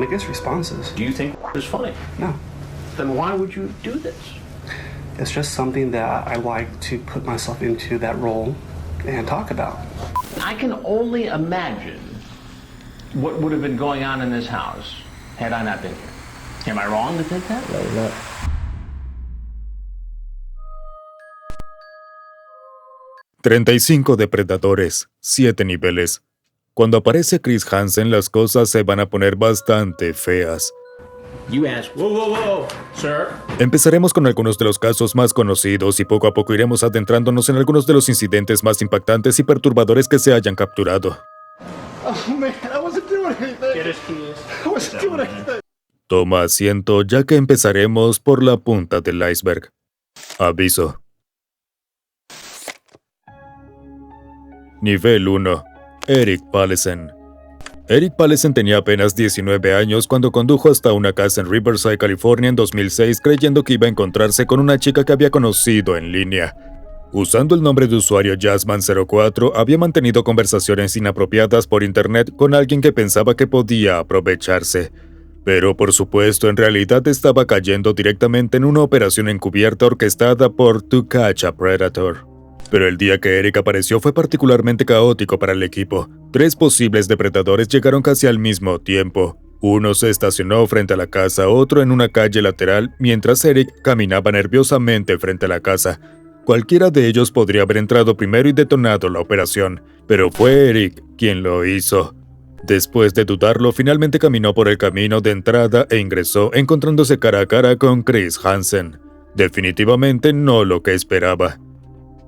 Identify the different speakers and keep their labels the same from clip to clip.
Speaker 1: it gets responses.
Speaker 2: Do you think it's funny?
Speaker 1: No.
Speaker 2: Then why would you do this?
Speaker 1: It's just something that I like to put myself into that role and talk about.
Speaker 2: I can only imagine what would have been going on in this house had I not been here. Am I wrong to think that?
Speaker 3: No, you're not.
Speaker 4: «35 depredadores, 7 niveles». Cuando aparece Chris Hansen, las cosas se van a poner bastante feas.
Speaker 2: You ask, whoa, sir.
Speaker 4: Empezaremos con algunos de los casos más conocidos y poco a poco iremos adentrándonos en algunos de los incidentes más impactantes y perturbadores que se hayan capturado.
Speaker 5: Oh man, I wasn't doing anything.
Speaker 2: Get his keys.
Speaker 5: I wasn't doing anything.
Speaker 4: Toma asiento, ya que empezaremos por la punta del iceberg. Aviso. Nivel 1. Eric Paulsen. Eric Paulsen tenía apenas 19 años cuando condujo hasta una casa en Riverside, California en 2006 creyendo que iba a encontrarse con una chica que había conocido en línea. Usando el nombre de usuario Jasmine04, había mantenido conversaciones inapropiadas por internet con alguien que pensaba que podía aprovecharse. Pero por supuesto, en realidad estaba cayendo directamente en una operación encubierta orquestada por To Catch a Predator. Pero el día que Eric apareció fue particularmente caótico para el equipo. 3 posibles depredadores llegaron casi al mismo tiempo. Uno se estacionó frente a la casa, otro en una calle lateral, mientras Eric caminaba nerviosamente frente a la casa. Cualquiera de ellos podría haber entrado primero y detonado la operación, pero fue Eric quien lo hizo. Después de dudarlo, finalmente caminó por el camino de entrada e ingresó, encontrándose cara a cara con Chris Hansen. Definitivamente no lo que esperaba.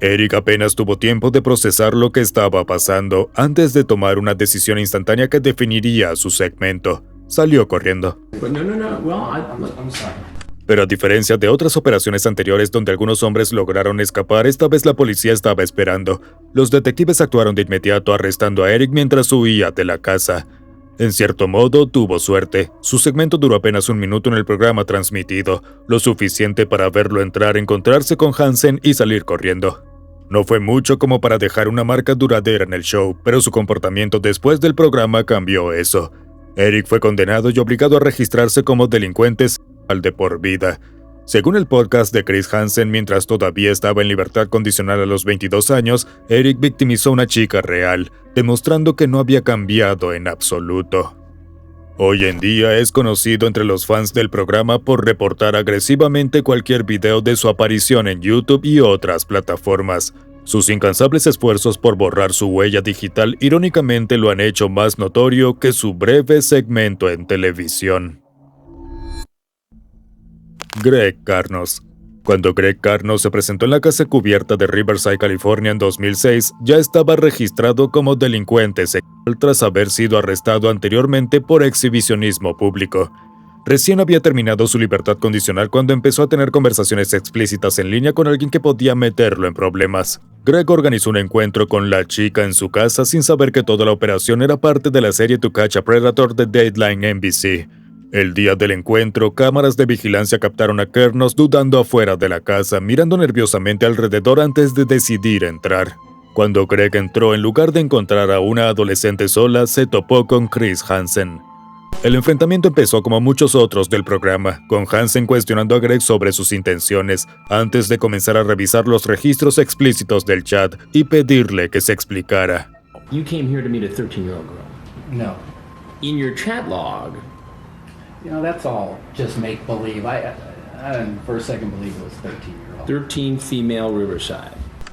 Speaker 4: Eric apenas tuvo tiempo de procesar lo que estaba pasando antes de tomar una decisión instantánea que definiría su segmento. Salió corriendo. Pero a diferencia de otras operaciones anteriores donde algunos hombres lograron escapar, esta vez la policía estaba esperando. Los detectives actuaron de inmediato arrestando a Eric mientras huía de la casa. En cierto modo, tuvo suerte. Su segmento duró apenas 1 minuto en el programa transmitido, lo suficiente para verlo entrar, encontrarse con Hansen y salir corriendo. No fue mucho como para dejar una marca duradera en el show, pero su comportamiento después del programa cambió eso. Eric fue condenado y obligado a registrarse como delincuente de por vida. Según el podcast de Chris Hansen, mientras todavía estaba en libertad condicional a los 22 años, Eric victimizó a una chica real, demostrando que no había cambiado en absoluto. Hoy en día es conocido entre los fans del programa por reportar agresivamente cualquier video de su aparición en YouTube y otras plataformas. Sus incansables esfuerzos por borrar su huella digital irónicamente lo han hecho más notorio que su breve segmento en televisión. Greg Carnos. Cuando Greg Carnos se presentó en la casa cubierta de Riverside, California en 2006, ya estaba registrado como delincuente sexual tras haber sido arrestado anteriormente por exhibicionismo público. Recién había terminado su libertad condicional cuando empezó a tener conversaciones explícitas en línea con alguien que podía meterlo en problemas. Greg organizó un encuentro con la chica en su casa sin saber que toda la operación era parte de la serie To Catch a Predator de Dateline NBC. El día del encuentro, cámaras de vigilancia captaron a Carnos dudando afuera de la casa, mirando nerviosamente alrededor antes de decidir entrar. Cuando Greg entró, en lugar de encontrar a una adolescente sola, se topó con Chris Hansen. El enfrentamiento empezó como muchos otros del programa, con Hansen cuestionando a Greg sobre sus intenciones, antes de comenzar a revisar los registros explícitos del chat y pedirle que se explicara.
Speaker 2: You came here to meet a 13-year-old girl.
Speaker 6: No.
Speaker 2: In your chat log,
Speaker 6: You know, that's all just make-believe. I didn't for a second believe it was 13-year-old.
Speaker 2: 13 female Riverside.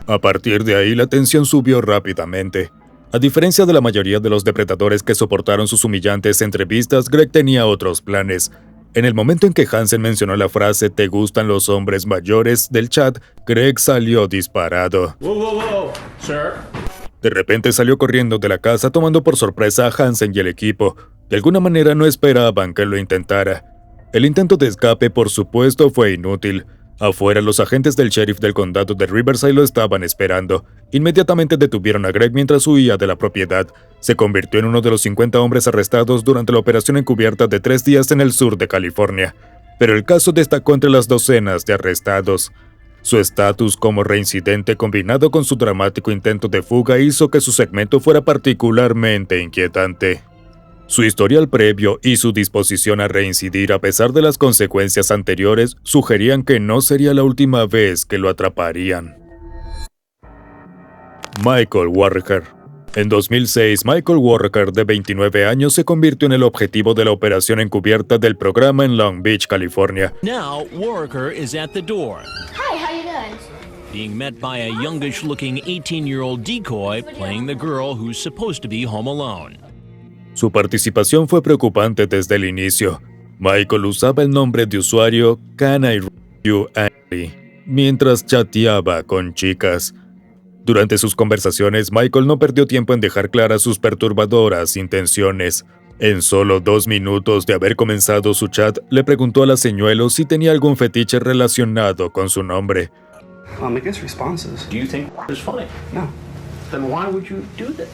Speaker 4: A partir de ahí, la tensión subió rápidamente. A diferencia de la mayoría de los depredadores que soportaron sus humillantes entrevistas, Greg tenía otros planes. En el momento en que Hansen mencionó la frase «¿Te gustan los hombres mayores?» del chat, Greg salió disparado.
Speaker 2: Whoa, sir.
Speaker 4: De repente salió corriendo de la casa tomando por sorpresa a Hansen y el equipo. De alguna manera no esperaban que lo intentara. El intento de escape, por supuesto, fue inútil. Afuera, los agentes del sheriff del condado de Riverside lo estaban esperando. Inmediatamente detuvieron a Greg mientras huía de la propiedad. Se convirtió en uno de los 50 hombres arrestados durante la operación encubierta de 3 días en el sur de California. Pero el caso destacó entre las docenas de arrestados. Su estatus como reincidente combinado con su dramático intento de fuga hizo que su segmento fuera particularmente inquietante. Su historial previo y su disposición a reincidir a pesar de las consecuencias anteriores sugerían que no sería la última vez que lo atraparían. Michael Walker. En 2006, Michael Walker, de 29 años, se convirtió en el objetivo de la operación encubierta del programa en Long Beach, California.
Speaker 3: Now, Walker is at the door,
Speaker 7: Hi, how you doing?
Speaker 3: being met by a youngish-looking 18-year-old decoy playing the girl who's supposed to be home alone.
Speaker 4: Su participación fue preocupante desde el inicio. Michael usaba el nombre de usuario Can I Read You Andy mientras chateaba con chicas. Durante sus conversaciones, Michael no perdió tiempo en dejar claras sus perturbadoras intenciones. En solo 2 minutos de haber comenzado su chat, le preguntó a la señuelo si tenía algún fetiche relacionado con su nombre.
Speaker 1: It gets responses.
Speaker 2: Do you think it's funny?
Speaker 1: No.
Speaker 2: Then why would you do this?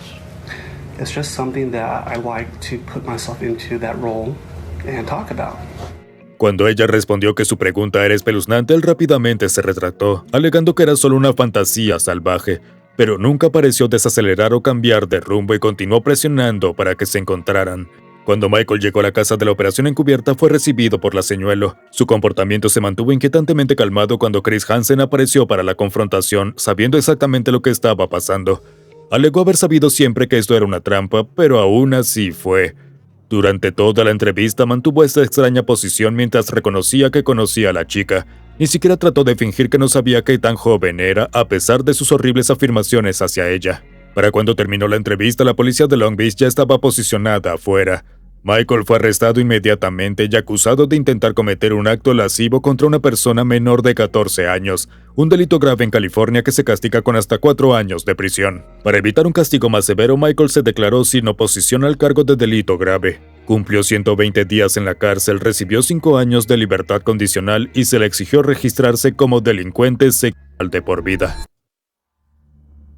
Speaker 1: It's just something that I like to put myself into that role and talk about.
Speaker 4: Cuando ella respondió que su pregunta era espeluznante, él rápidamente se retractó, alegando que era solo una fantasía salvaje, pero nunca pareció desacelerar o cambiar de rumbo y continuó presionando para que se encontraran. Cuando Michael llegó a la casa de la operación encubierta, fue recibido por la señuelo. Su comportamiento se mantuvo inquietantemente calmado cuando Chris Hansen apareció para la confrontación, sabiendo exactamente lo que estaba pasando. Alegó haber sabido siempre que esto era una trampa, pero aún así fue. Durante toda la entrevista mantuvo esta extraña posición mientras reconocía que conocía a la chica. Ni siquiera trató de fingir que no sabía qué tan joven era, a pesar de sus horribles afirmaciones hacia ella. Para cuando terminó la entrevista, la policía de Long Beach ya estaba posicionada afuera. Michael fue arrestado inmediatamente y acusado de intentar cometer un acto lascivo contra una persona menor de 14 años, un delito grave en California que se castiga con hasta 4 años de prisión. Para evitar un castigo más severo, Michael se declaró sin oposición al cargo de delito grave. Cumplió 120 días en la cárcel, recibió 5 años de libertad condicional y se le exigió registrarse como delincuente sexual de por vida.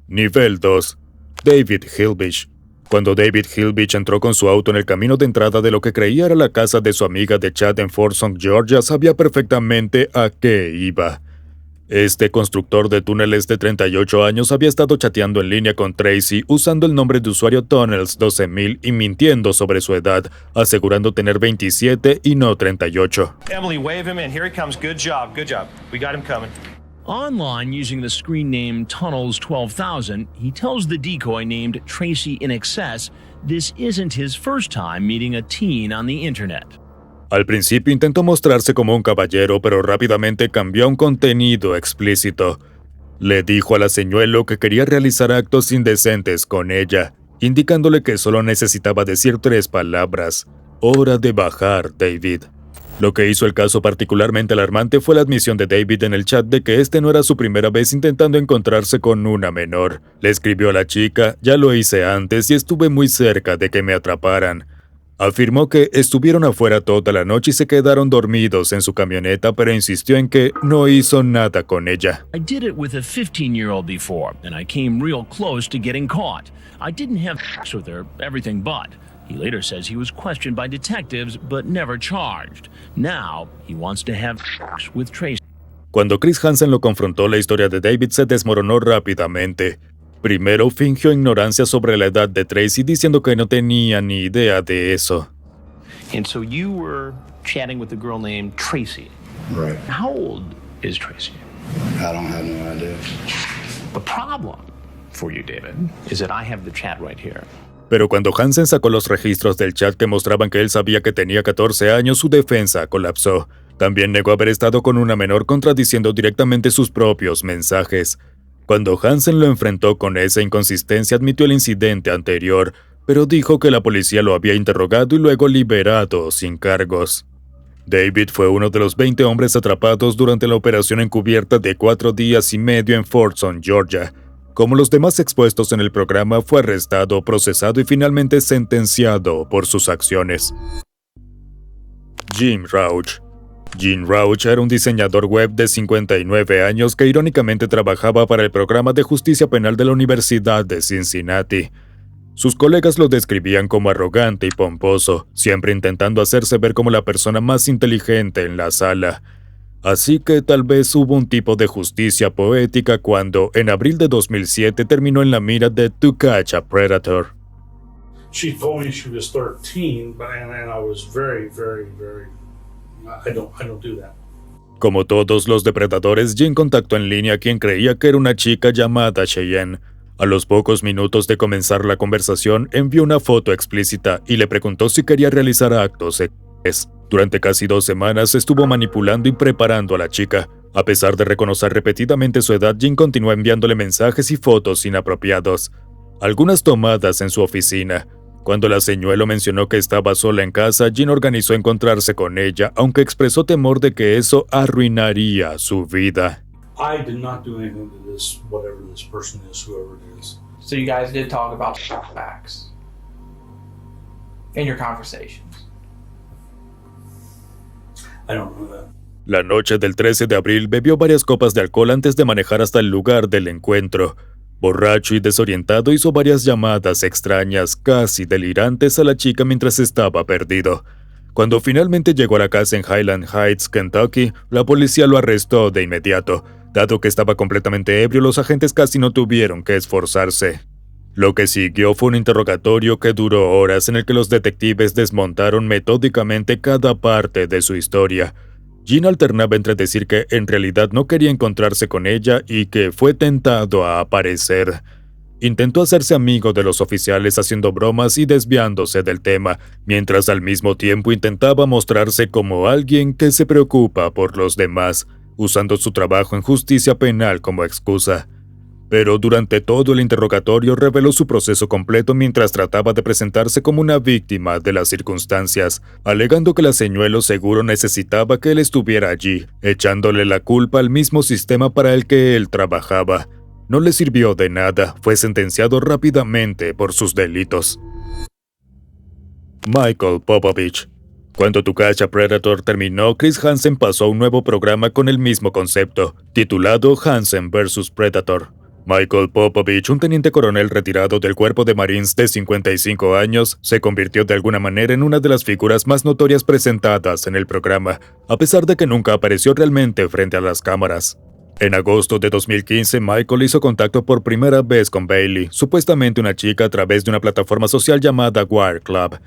Speaker 4: Nivel 2. David Hilbich. Cuando David Hilbich entró con su auto en el camino de entrada de lo que creía era la casa de su amiga de chat en Folsom, Georgia, sabía perfectamente a qué iba. Este constructor de túneles de 38 años había estado chateando en línea con Tracy usando el nombre de usuario Tunnels 12000 y mintiendo sobre su edad, asegurando tener 27 y no 38.
Speaker 8: Emily, wave him in. Here he comes. Good job. Good job. We got him coming.
Speaker 3: Online, using the screen name Tunnels 12,000, he tells the decoy named Tracy in Excess this isn't his first time meeting a teen on the internet.
Speaker 4: Al principio intentó mostrarse como un caballero, pero rápidamente cambió a un contenido explícito. Le dijo a la señuelo que quería realizar actos indecentes con ella, indicándole que solo necesitaba decir 3 palabras. Hora de bajar, David. Lo que hizo el caso particularmente alarmante fue la admisión de David en el chat de que este no era su primera vez intentando encontrarse con una menor. Le escribió a la chica, ya lo hice antes y estuve muy cerca de que me atraparan. Afirmó que estuvieron afuera toda la noche y se quedaron dormidos en su camioneta, pero insistió en que no hizo nada con ella.
Speaker 3: I did it with a 15-year-old before, and I came real close to getting caught. I didn't have sex with her, everything but. He later says he was questioned by detectives, but never charged. Now, he wants to have sex with Tracy.
Speaker 4: Cuando Chris Hansen lo confrontó, la historia de David se desmoronó rápidamente. Primero fingió ignorancia sobre la edad de Tracy, diciendo que no tenía ni idea de eso.
Speaker 2: And so you were chatting with a girl named Tracy.
Speaker 5: Right.
Speaker 2: How old is Tracy?
Speaker 5: I don't have no idea.
Speaker 2: The problem for you, David, is that I have the chat right here.
Speaker 4: Pero cuando Hansen sacó los registros del chat que mostraban que él sabía que tenía 14 años, su defensa colapsó. También negó haber estado con una menor, contradiciendo directamente sus propios mensajes. Cuando Hansen lo enfrentó con esa inconsistencia, admitió el incidente anterior, pero dijo que la policía lo había interrogado y luego liberado sin cargos. David fue uno de los 20 hombres atrapados durante la operación encubierta de 4 días y medio en Folsom, Georgia. Como los demás expuestos en el programa, fue arrestado, procesado y finalmente sentenciado por sus acciones. Jim Rauch. Jim Rauch era un diseñador web de 59 años que irónicamente trabajaba para el programa de justicia penal de la Universidad de Cincinnati. Sus colegas lo describían como arrogante y pomposo, siempre intentando hacerse ver como la persona más inteligente en la sala. Así que tal vez hubo un tipo de justicia poética cuando, en abril de 2007, terminó en la mira de To Catch a Predator.
Speaker 7: she told me she was 13, but and I was very, very, very. I don't do that.
Speaker 4: Como todos los depredadores, Jim contactó en línea a quien creía que era una chica llamada Cheyenne. A los pocos minutos de comenzar la conversación, envió una foto explícita y le preguntó si quería realizar actos sexuales. Durante casi 2 semanas estuvo manipulando y preparando a la chica. A pesar de reconocer repetidamente su edad, Jim continuó enviándole mensajes y fotos inapropiados. Algunas tomadas en su oficina. Cuando la señuelo mencionó que estaba sola en casa, Jim organizó encontrarse con ella, aunque expresó temor de que eso arruinaría su vida.
Speaker 7: I did not do anything to this, whatever this person is, whoever it is.
Speaker 9: So you guys did talk about facts in your conversations.
Speaker 7: I don't know that.
Speaker 4: La noche del 13 de abril bebió varias copas de alcohol antes de manejar hasta el lugar del encuentro. Borracho y desorientado, hizo varias llamadas extrañas, casi delirantes, a la chica mientras estaba perdido. Cuando finalmente llegó a la casa en Highland Heights, Kentucky, la policía lo arrestó de inmediato. Dado que estaba completamente ebrio, los agentes casi no tuvieron que esforzarse. Lo que siguió fue un interrogatorio que duró horas, en el que los detectives desmontaron metódicamente cada parte de su historia. Jim alternaba entre decir que en realidad no quería encontrarse con ella y que fue tentado a aparecer. Intentó hacerse amigo de los oficiales haciendo bromas y desviándose del tema, mientras al mismo tiempo intentaba mostrarse como alguien que se preocupa por los demás, usando su trabajo en justicia penal como excusa. Pero durante todo el interrogatorio reveló su proceso completo mientras trataba de presentarse como una víctima de las circunstancias, alegando que la señuelo seguro necesitaba que él estuviera allí, echándole la culpa al mismo sistema para el que él trabajaba. No le sirvió de nada, fue sentenciado rápidamente por sus delitos. Michael Popovich. Cuando Tu Cacha Predator terminó, Chris Hansen pasó a un nuevo programa con el mismo concepto, titulado Hansen vs. Predator. Michael Popovich, un teniente coronel retirado del Cuerpo de Marines de 55 años, se convirtió de alguna manera en una de las figuras más notorias presentadas en el programa, a pesar de que nunca apareció realmente frente a las cámaras. En agosto de 2015, Michael hizo contacto por primera vez con Bailey, supuestamente una chica, a través de una plataforma social llamada Wire Club.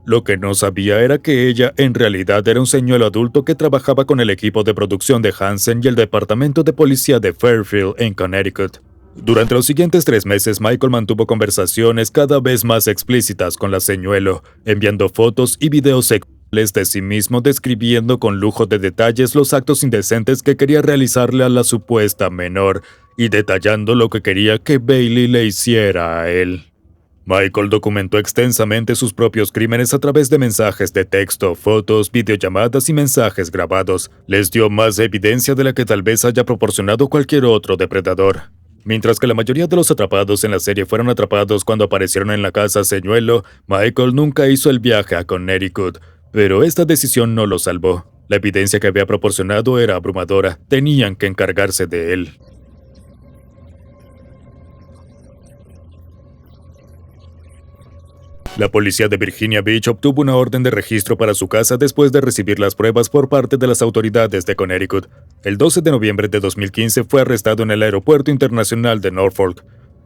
Speaker 4: Lo que no sabía era que ella en realidad era un señuelo adulto que trabajaba con el equipo de producción de Hansen y el departamento de policía de Fairfield en Connecticut. Durante los siguientes 3 meses, Michael mantuvo conversaciones cada vez más explícitas con la señuelo, enviando fotos y videos sexuales de sí mismo, describiendo con lujo de detalles los actos indecentes que quería realizarle a la supuesta menor y detallando lo que quería que Bailey le hiciera a él. Michael documentó extensamente sus propios crímenes a través de mensajes de texto, fotos, videollamadas y mensajes grabados. Les dio más evidencia de la que tal vez haya proporcionado cualquier otro depredador. Mientras que la mayoría de los atrapados en la serie fueron atrapados cuando aparecieron en la casa señuelo, Michael nunca hizo el viaje a Connecticut, pero esta decisión no lo salvó. La evidencia que había proporcionado era abrumadora, tenían que encargarse de él. La policía de Virginia Beach obtuvo una orden de registro para su casa después de recibir las pruebas por parte de las autoridades de Connecticut. El 12 de noviembre de 2015 fue arrestado en el aeropuerto internacional de Norfolk.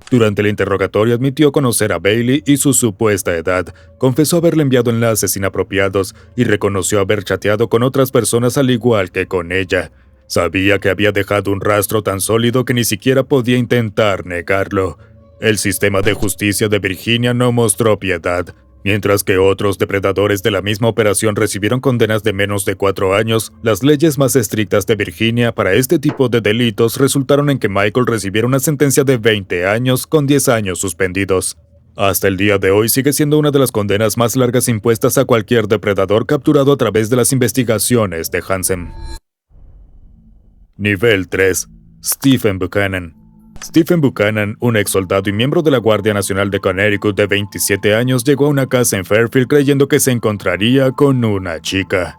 Speaker 4: Durante el interrogatorio admitió conocer a Bailey y su supuesta edad, confesó haberle enviado enlaces inapropiados y reconoció haber chateado con otras personas al igual que con ella. Sabía que había dejado un rastro tan sólido que ni siquiera podía intentar negarlo. El sistema de justicia de Virginia no mostró piedad. Mientras que otros depredadores de la misma operación recibieron condenas de menos de 4 años, las leyes más estrictas de Virginia para este tipo de delitos resultaron en que Michael recibiera una sentencia de 20 años con 10 años suspendidos. Hasta el día de hoy sigue siendo una de las condenas más largas impuestas a cualquier depredador capturado a través de las investigaciones de Hansen. Nivel 3. Stephen Buchanan. Stephen Buchanan, un ex soldado y miembro de la Guardia Nacional de Connecticut de 27 años, llegó a una casa en Fairfield creyendo que se encontraría con una chica.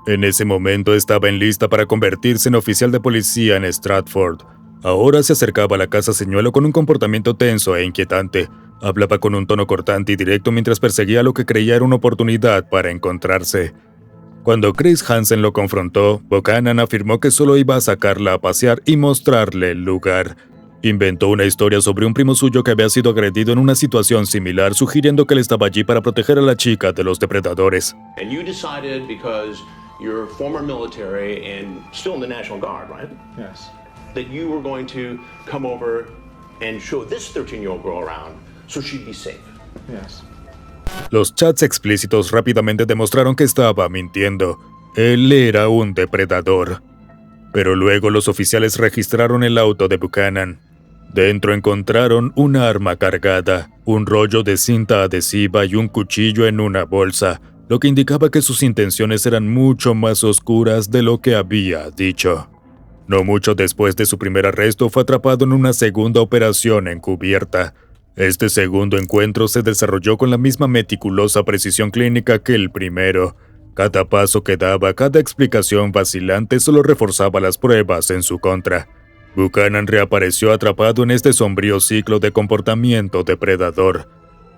Speaker 4: En ese momento estaba en lista para convertirse en oficial de policía en Stratford. Ahora se acercaba a la casa señuelo con un comportamiento tenso e inquietante. Hablaba con un tono cortante y directo mientras perseguía lo que creía era una oportunidad para encontrarse. Cuando Chris Hansen lo confrontó, Buchanan afirmó que solo iba a sacarla a pasear y mostrarle el lugar. Inventó una historia sobre un primo suyo que había sido agredido en una situación similar, sugiriendo que él estaba allí para proteger a la chica de los depredadores.
Speaker 2: And you decided because you're former military and still in the National Guard, right?
Speaker 8: Yes.
Speaker 2: That you were going to come over and show this 13-year-old girl around so she'd be safe.
Speaker 8: Yes.
Speaker 4: Los chats explícitos rápidamente demostraron que estaba mintiendo. Él era un depredador. Pero luego los oficiales registraron el auto de Buchanan. Dentro encontraron una arma cargada, un rollo de cinta adhesiva y un cuchillo en una bolsa, lo que indicaba que sus intenciones eran mucho más oscuras de lo que había dicho. No mucho después de su primer arresto fue atrapado en una segunda operación encubierta. Este segundo encuentro se desarrolló con la misma meticulosa precisión clínica que el primero. Cada paso que daba, cada explicación vacilante solo reforzaba las pruebas en su contra. Buchanan reapareció atrapado en este sombrío ciclo de comportamiento depredador.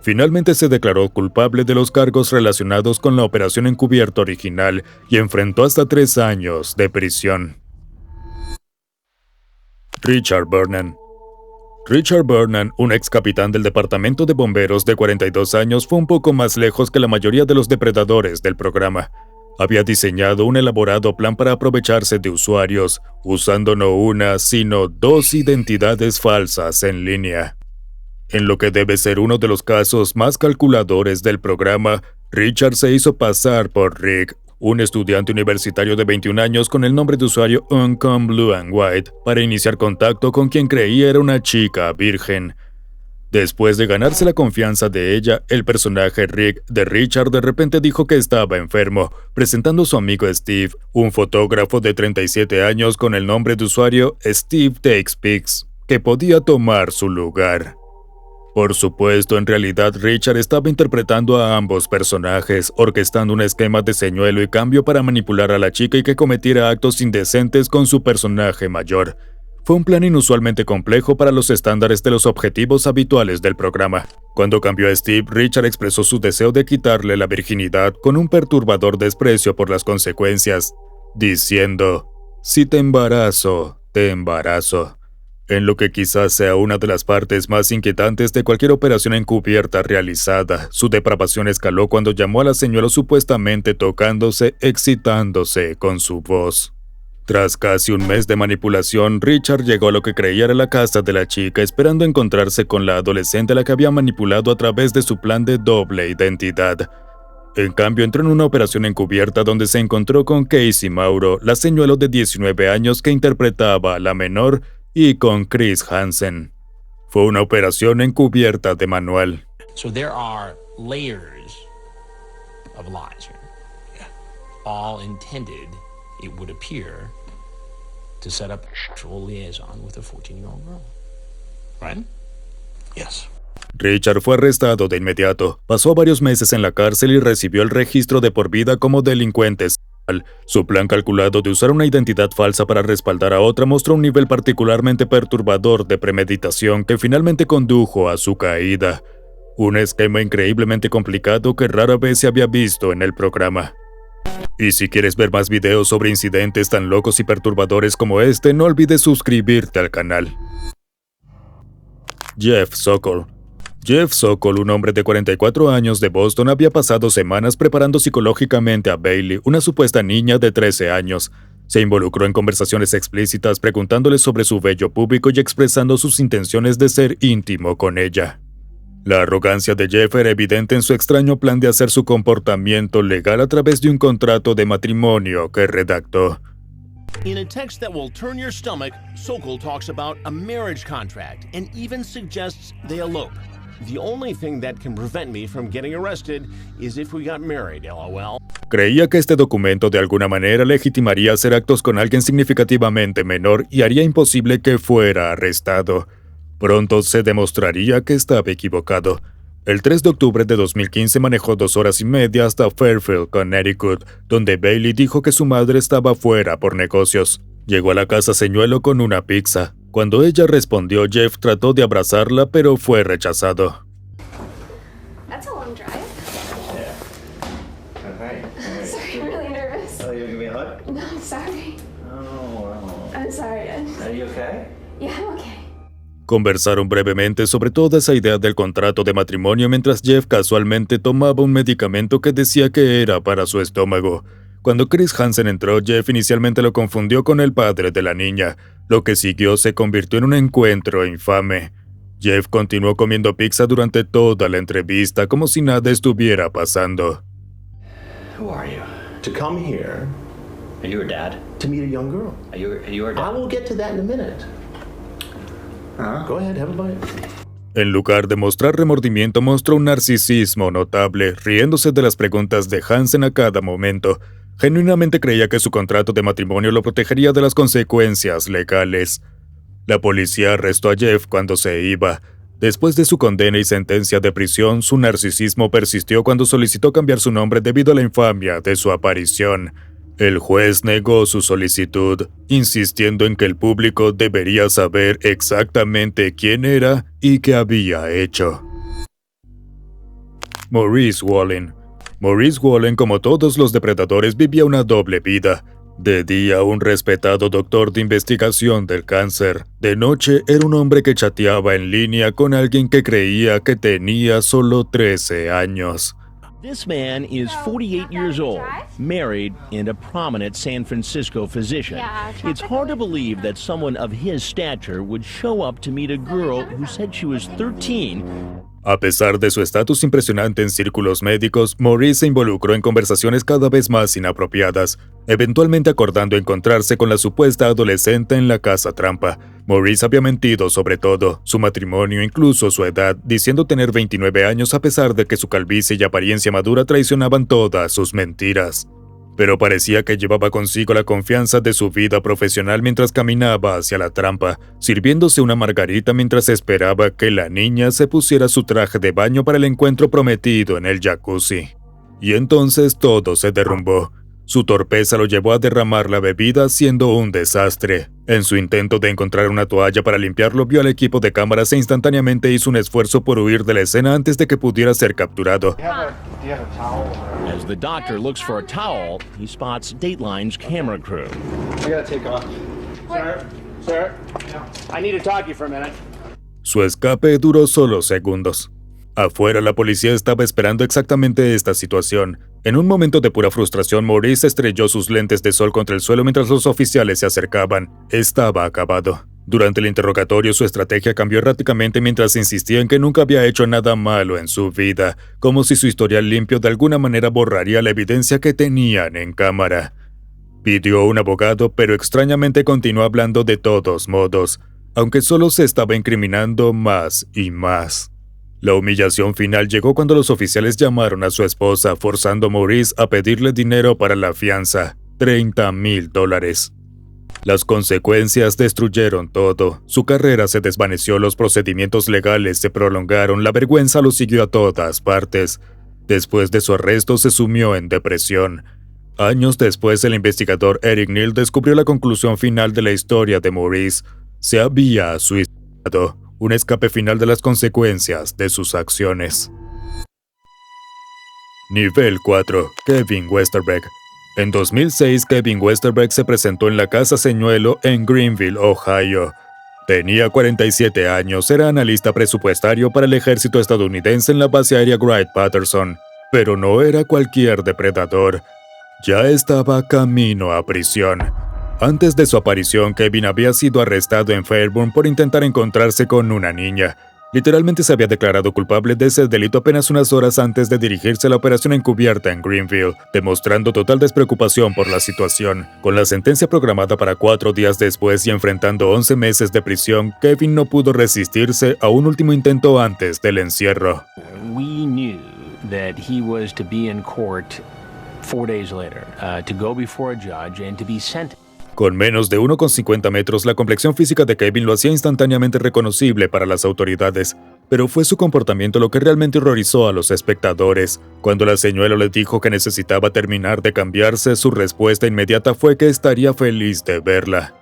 Speaker 4: Finalmente se declaró culpable de los cargos relacionados con la operación encubierta original y enfrentó hasta 3 años de prisión. Richard Vernon. Richard Vernon, un ex capitán del Departamento de Bomberos de 42 años, fue un poco más lejos que la mayoría de los depredadores del programa. Había diseñado un elaborado plan para aprovecharse de usuarios, usando no una, sino 2 identidades falsas en línea. En lo que debe ser uno de los casos más calculadores del programa, Richard se hizo pasar por Rick, un estudiante universitario de 21 años con el nombre de usuario Uncome Blue and White, para iniciar contacto con quien creía era una chica virgen. Después de ganarse la confianza de ella, el personaje Rick de Richard de repente dijo que estaba enfermo, presentando a su amigo Steve, un fotógrafo de 37 años con el nombre de usuario Steve Takes Pics, que podía tomar su lugar. Por supuesto, en realidad Richard estaba interpretando a ambos personajes, orquestando un esquema de señuelo y cambio para manipular a la chica y que cometiera actos indecentes con su personaje mayor. Fue un plan inusualmente complejo para los estándares de los objetivos habituales del programa. Cuando cambió a Steve, Richard expresó su deseo de quitarle la virginidad con un perturbador desprecio por las consecuencias, diciendo: «Si te embarazo, te embarazo», en lo que quizás sea una de las partes más inquietantes de cualquier operación encubierta realizada. Su depravación escaló cuando llamó a la señora supuestamente tocándose, excitándose con su voz. Tras casi un mes de manipulación, Richard llegó a lo que creía era la casa de la chica, esperando encontrarse con la adolescente a la que había manipulado a través de su plan de doble identidad. En cambio, entró en una operación encubierta donde se encontró con Casey Mauro, la señuelo de 19 años que interpretaba a la menor, y con Chris Hansen. Fue una operación encubierta de manual.
Speaker 3: So there are layers of lies here. All intended, it would appear, to set up a sexual liaison with a 14-year-old girl. Right? Yes.
Speaker 4: Richard fue arrestado de inmediato, pasó varios meses en la cárcel y recibió el registro de por vida como delincuente sexual. Su plan calculado de usar una identidad falsa para respaldar a otra mostró un nivel particularmente perturbador de premeditación que finalmente condujo a su caída. Un esquema increíblemente complicado que rara vez se había visto en el programa. Y si quieres ver más videos sobre incidentes tan locos y perturbadores como este, no olvides suscribirte al canal. Jeff Sokol. Jeff Sokol, un hombre de 44 años de Boston, había pasado semanas preparando psicológicamente a Bailey, una supuesta niña de 13 años. Se involucró en conversaciones explícitas preguntándole sobre su vello púbico y expresando sus intenciones de ser íntimo con ella. La arrogancia de Jeff era evidente en su extraño plan de hacer su comportamiento legal a través de un contrato de matrimonio que redactó.
Speaker 10: In a text that will turn your stomach, Sokol talks about a marriage contract and even suggests they elope. The only thing that can prevent me from getting arrested is if we got married, LOL.
Speaker 4: Creía que este documento de alguna manera legitimaría hacer actos con alguien significativamente menor y haría imposible que fuera arrestado. Pronto se demostraría que estaba equivocado. El 3 de octubre de 2015 manejó 2 horas y media hasta Fairfield, Connecticut, donde Bailey dijo que su madre estaba fuera por negocios. Llegó a la casa señuelo con una pizza. Cuando ella respondió, Jeff trató de abrazarla, pero fue rechazado.
Speaker 11: That's a long drive.
Speaker 8: Yeah. Okay.
Speaker 11: Sorry, I'm really nervous.
Speaker 8: Oh, you gonna give me a hug?
Speaker 11: No, I'm sorry.
Speaker 8: Oh, wow.
Speaker 11: I'm sorry.
Speaker 8: Are you okay?
Speaker 11: Yeah, I'm okay.
Speaker 4: Conversaron brevemente sobre toda esa idea del contrato de matrimonio mientras Jeff casualmente tomaba un medicamento que decía que era para su estómago. Cuando Chris Hansen entró, Jeff inicialmente lo confundió con el padre de la niña. Lo que siguió se convirtió en un encuentro infame. Jeff continuó comiendo pizza durante toda la entrevista como si nada estuviera pasando.
Speaker 8: Who are you? To come here.
Speaker 2: Are you her dad?
Speaker 8: To meet a young girl.
Speaker 2: Are you her dad?
Speaker 8: I will get to that in a minute. Go ahead, have a bite.
Speaker 4: En lugar de mostrar remordimiento, mostró un narcisismo notable, riéndose de las preguntas de Hansen a cada momento. Genuinamente creía que su contrato de matrimonio lo protegería de las consecuencias legales. La policía arrestó a Jeff cuando se iba. Después de su condena y sentencia de prisión, su narcisismo persistió cuando solicitó cambiar su nombre debido a la infamia de su aparición. El juez negó su solicitud, insistiendo en que el público debería saber exactamente quién era y qué había hecho. Maurice Wallen. Maurice Wallen, como todos los depredadores, vivía una doble vida. De día, un respetado doctor de investigación del cáncer. De noche, era un hombre que chateaba en línea con alguien que creía que tenía solo 13 años.
Speaker 3: This man is 48 years old, married, and a prominent San Francisco physician. It's hard to believe that someone of his stature would show up to meet a girl who said she was 13.
Speaker 4: A pesar de su estatus impresionante en círculos médicos, Maurice se involucró en conversaciones cada vez más inapropiadas, eventualmente acordando encontrarse con la supuesta adolescente en la casa trampa. Maurice había mentido sobre todo, su matrimonio, incluso su edad, diciendo tener 29 años a pesar de que su calvicie y apariencia madura traicionaban todas sus mentiras. Pero parecía que llevaba consigo la confianza de su vida profesional mientras caminaba hacia la trampa, sirviéndose una margarita mientras esperaba que la niña se pusiera su traje de baño para el encuentro prometido en el jacuzzi. Y entonces todo se derrumbó. Su torpeza lo llevó a derramar la bebida, siendo un desastre. En su intento de encontrar una toalla para limpiarlo, vio al equipo de cámaras e instantáneamente hizo un esfuerzo por huir de la escena antes de que pudiera ser capturado.
Speaker 3: As the doctor looks for a towel, he spots Dateline's camera crew.
Speaker 9: I gotta take off. Sir, I need to talk to you for a minute.
Speaker 4: Su escape duró solo segundos. Afuera, la policía estaba esperando exactamente esta situación. En un momento de pura frustración, Maurice estrelló sus lentes de sol contra el suelo mientras los oficiales se acercaban. Estaba acabado. Durante el interrogatorio, su estrategia cambió erráticamente mientras insistía en que nunca había hecho nada malo en su vida, como si su historial limpio de alguna manera borraría la evidencia que tenían en cámara. Pidió un abogado, pero extrañamente continuó hablando de todos modos, aunque solo se estaba incriminando más y más. La humillación final llegó cuando los oficiales llamaron a su esposa, forzando a Maurice a pedirle dinero para la fianza, $30,000. Las consecuencias destruyeron todo. Su carrera se desvaneció, los procedimientos legales se prolongaron, la vergüenza lo siguió a todas partes. Después de su arresto se sumió en depresión. Años después, el investigador Eric Neal descubrió la conclusión final de la historia de Maurice. Se había suicidado. Un escape final de las consecuencias de sus acciones. Nivel 4. Kevin Westerbeck. En 2006, Kevin Westerbeck se presentó en la Casa Señuelo en Greenville, Ohio. Tenía 47 años, era analista presupuestario para el ejército estadounidense en la base aérea Wright-Patterson, pero no era cualquier depredador. Ya estaba camino a prisión. Antes de su aparición, Kevin había sido arrestado en Fairburn por intentar encontrarse con una niña. Literalmente se había declarado culpable de ese delito apenas unas horas antes de dirigirse a la operación encubierta en Greenville, demostrando total despreocupación por la situación. Con la sentencia programada para 4 días después y enfrentando 11 meses de prisión, Kevin no pudo resistirse a un último intento antes del encierro.
Speaker 2: We knew that he was to be in court 4 days later, to go before a judge and to be sentenced.
Speaker 4: Con menos de 1,50 metros, la complexión física de Kevin lo hacía instantáneamente reconocible para las autoridades, pero fue su comportamiento lo que realmente horrorizó a los espectadores. Cuando la señuelo le dijo que necesitaba terminar de cambiarse, su respuesta inmediata fue que estaría feliz de verla.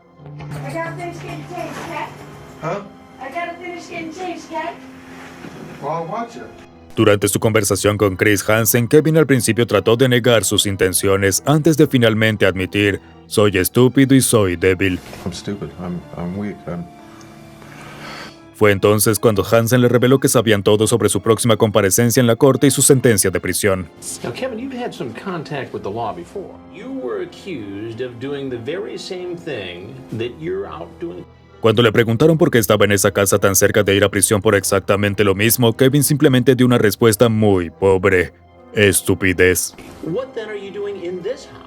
Speaker 4: Durante su conversación con Chris Hansen, Kevin al principio trató de negar sus intenciones antes de finalmente admitir: soy estúpido y soy débil. Fue entonces cuando Hansen le reveló que sabían todo sobre su próxima comparecencia en la corte y su sentencia de prisión.
Speaker 2: Now, Kevin, you've had some contact with the law before. You were accused of doing the very same thing that you're out doing.
Speaker 4: Cuando le preguntaron por qué estaba en esa casa tan cerca de ir a prisión por exactamente lo mismo, Kevin simplemente dio una respuesta muy pobre. Estupidez.
Speaker 2: What then are you doing in this house?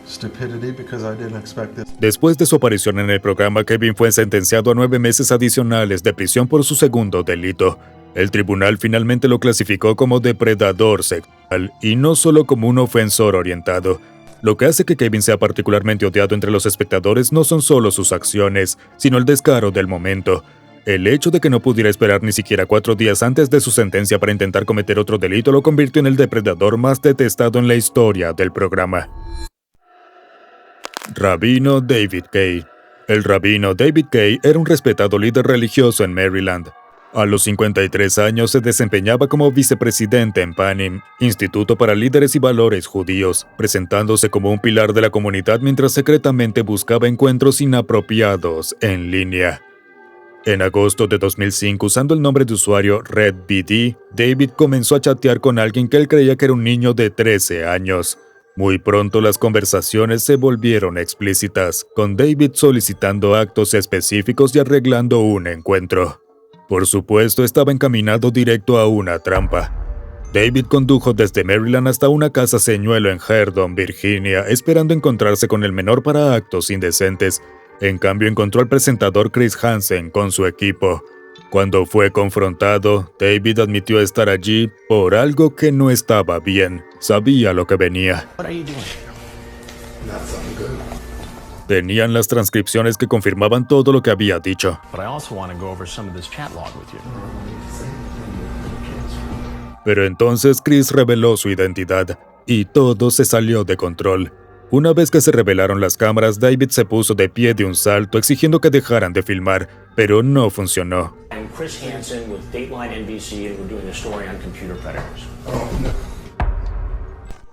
Speaker 5: Stupidity because I didn't expect this.
Speaker 4: Después de su aparición en el programa, Kevin fue sentenciado a 9 meses adicionales de prisión por su segundo delito. El tribunal finalmente lo clasificó como depredador sexual y no solo como un ofensor orientado. Lo que hace que Kevin sea particularmente odiado entre los espectadores no son solo sus acciones, sino el descaro del momento. El hecho de que no pudiera esperar ni siquiera 4 días antes de su sentencia para intentar cometer otro delito lo convirtió en el depredador más detestado en la historia del programa. Rabino David Kaye. El rabino David Kaye era un respetado líder religioso en Maryland. A los 53 años se desempeñaba como vicepresidente en Panim, Instituto para Líderes y Valores Judíos, presentándose como un pilar de la comunidad mientras secretamente buscaba encuentros inapropiados en línea. En agosto de 2005, usando el nombre de usuario RedBD, David comenzó a chatear con alguien que él creía que era un niño de 13 años. Muy pronto las conversaciones se volvieron explícitas, con David solicitando actos específicos y arreglando un encuentro. Por supuesto, estaba encaminado directo a una trampa. David condujo desde Maryland hasta una casa señuelo en Herndon, Virginia, esperando encontrarse con el menor para actos indecentes. En cambio, encontró al presentador Chris Hansen con su equipo. Cuando fue confrontado, David admitió estar allí por algo que no estaba bien. Sabía lo que venía. Tenían las transcripciones que confirmaban todo lo que había dicho. Pero entonces Chris reveló su identidad, y todo se salió de control. Una vez que se revelaron las cámaras, David se puso de pie de un salto exigiendo que dejaran de filmar, pero no funcionó.
Speaker 2: Chris Hansen with Dateline NBC and we're doing a story on computer predators.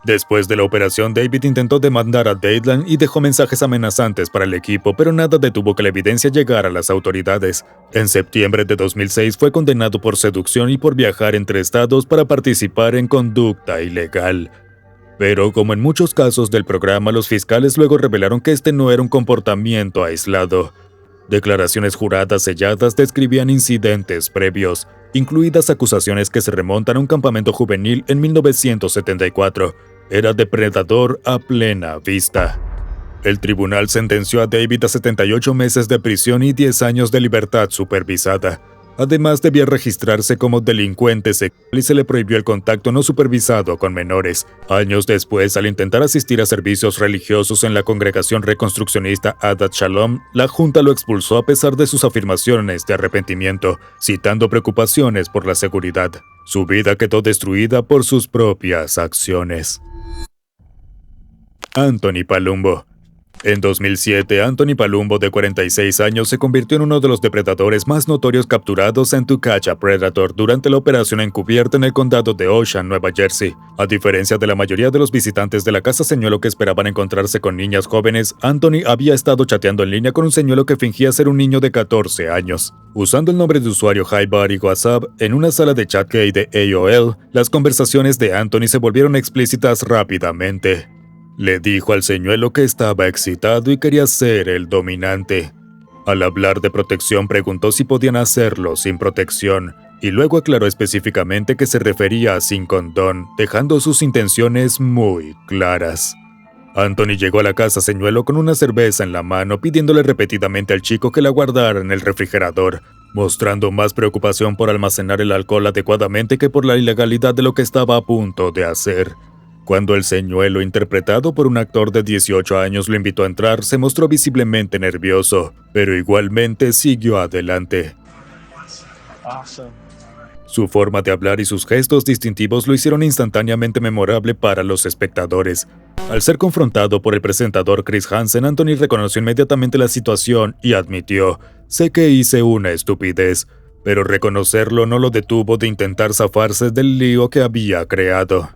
Speaker 4: Después de la operación, David intentó demandar a Dateline y dejó mensajes amenazantes para el equipo, pero nada detuvo que la evidencia llegara a las autoridades. En septiembre de 2006 fue condenado por seducción y por viajar entre estados para participar en conducta ilegal. Pero como en muchos casos del programa, los fiscales luego revelaron que este no era un comportamiento aislado. Declaraciones juradas selladas describían incidentes previos, incluidas acusaciones que se remontan a un campamento juvenil en 1974. Era depredador a plena vista. El tribunal sentenció a David a 78 meses de prisión y 10 años de libertad supervisada. Además, debía registrarse como delincuente sexual y se le prohibió el contacto no supervisado con menores. Años después, al intentar asistir a servicios religiosos en la congregación reconstruccionista Adat Shalom, la Junta lo expulsó a pesar de sus afirmaciones de arrepentimiento, citando preocupaciones por la seguridad. Su vida quedó destruida por sus propias acciones. Anthony Palumbo. En 2007, Anthony Palumbo, de 46 años, se convirtió en uno de los depredadores más notorios capturados en To Catch a Predator durante la operación encubierta en el condado de Ocean, Nueva Jersey. A diferencia de la mayoría de los visitantes de la casa señuelo que esperaban encontrarse con niñas jóvenes, Anthony había estado chateando en línea con un señuelo que fingía ser un niño de 14 años. Usando el nombre de usuario HiBuddy WhatsApp, en una sala de chat gay de AOL, las conversaciones de Anthony se volvieron explícitas rápidamente. Le dijo al señuelo que estaba excitado y quería ser el dominante. Al hablar de protección, preguntó si podían hacerlo sin protección, y luego aclaró específicamente que se refería a sin condón, dejando sus intenciones muy claras. Anthony llegó a la casa señuelo con una cerveza en la mano, pidiéndole repetidamente al chico que la guardara en el refrigerador, mostrando más preocupación por almacenar el alcohol adecuadamente que por la ilegalidad de lo que estaba a punto de hacer. Cuando el señuelo, interpretado por un actor de 18 años, lo invitó a entrar, se mostró visiblemente nervioso, pero igualmente siguió adelante. Su forma de hablar y sus gestos distintivos lo hicieron instantáneamente memorable para los espectadores. Al ser confrontado por el presentador Chris Hansen, Anthony reconoció inmediatamente la situación y admitió: «Sé que hice una estupidez», pero reconocerlo no lo detuvo de intentar zafarse del lío que había creado.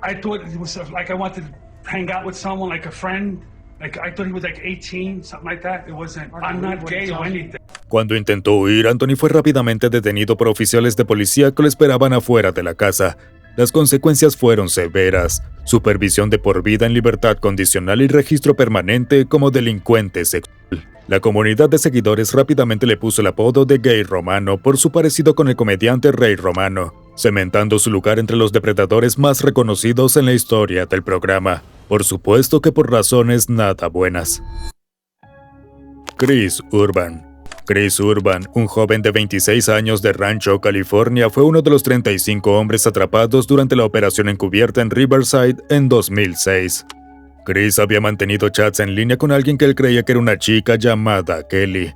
Speaker 12: I thought it was like I wanted to hang out with someone like a friend. Like I thought he was like 18, something like that. It wasn't. I'm not gay or anything.
Speaker 4: Cuando intentó huir, Anthony fue rápidamente detenido por oficiales de policía que lo esperaban afuera de la casa. Las consecuencias fueron severas: supervisión de por vida en libertad condicional y registro permanente como delincuente sexual. La comunidad de seguidores rápidamente le puso el apodo de Gay Romano por su parecido con el comediante Ray Romano, cementando su lugar entre los depredadores más reconocidos en la historia del programa. Por supuesto que por razones nada buenas. Chris Urban. Chris Urban, un joven de 26 años de Rancho, California, fue uno de los 35 hombres atrapados durante la operación encubierta en Riverside en 2006. Chris había mantenido chats en línea con alguien que él creía que era una chica llamada Kelly.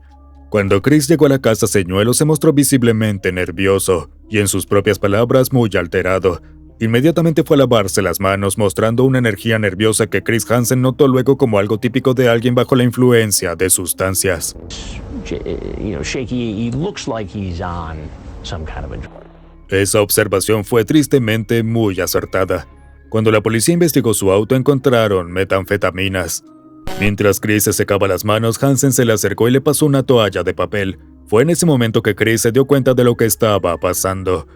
Speaker 4: Cuando Chris llegó a la casa Señuelo, se mostró visiblemente nervioso y, en sus propias palabras, muy alterado. Inmediatamente fue a lavarse las manos, mostrando una energía nerviosa que Chris Hansen notó luego como algo típico de alguien bajo la influencia de sustancias. Esa observación fue tristemente muy acertada. Cuando la policía investigó su auto, encontraron metanfetaminas. Mientras Chris se secaba las manos, Hansen se le acercó y le pasó una toalla de papel. Fue en ese momento que Chris se dio cuenta de lo que estaba pasando.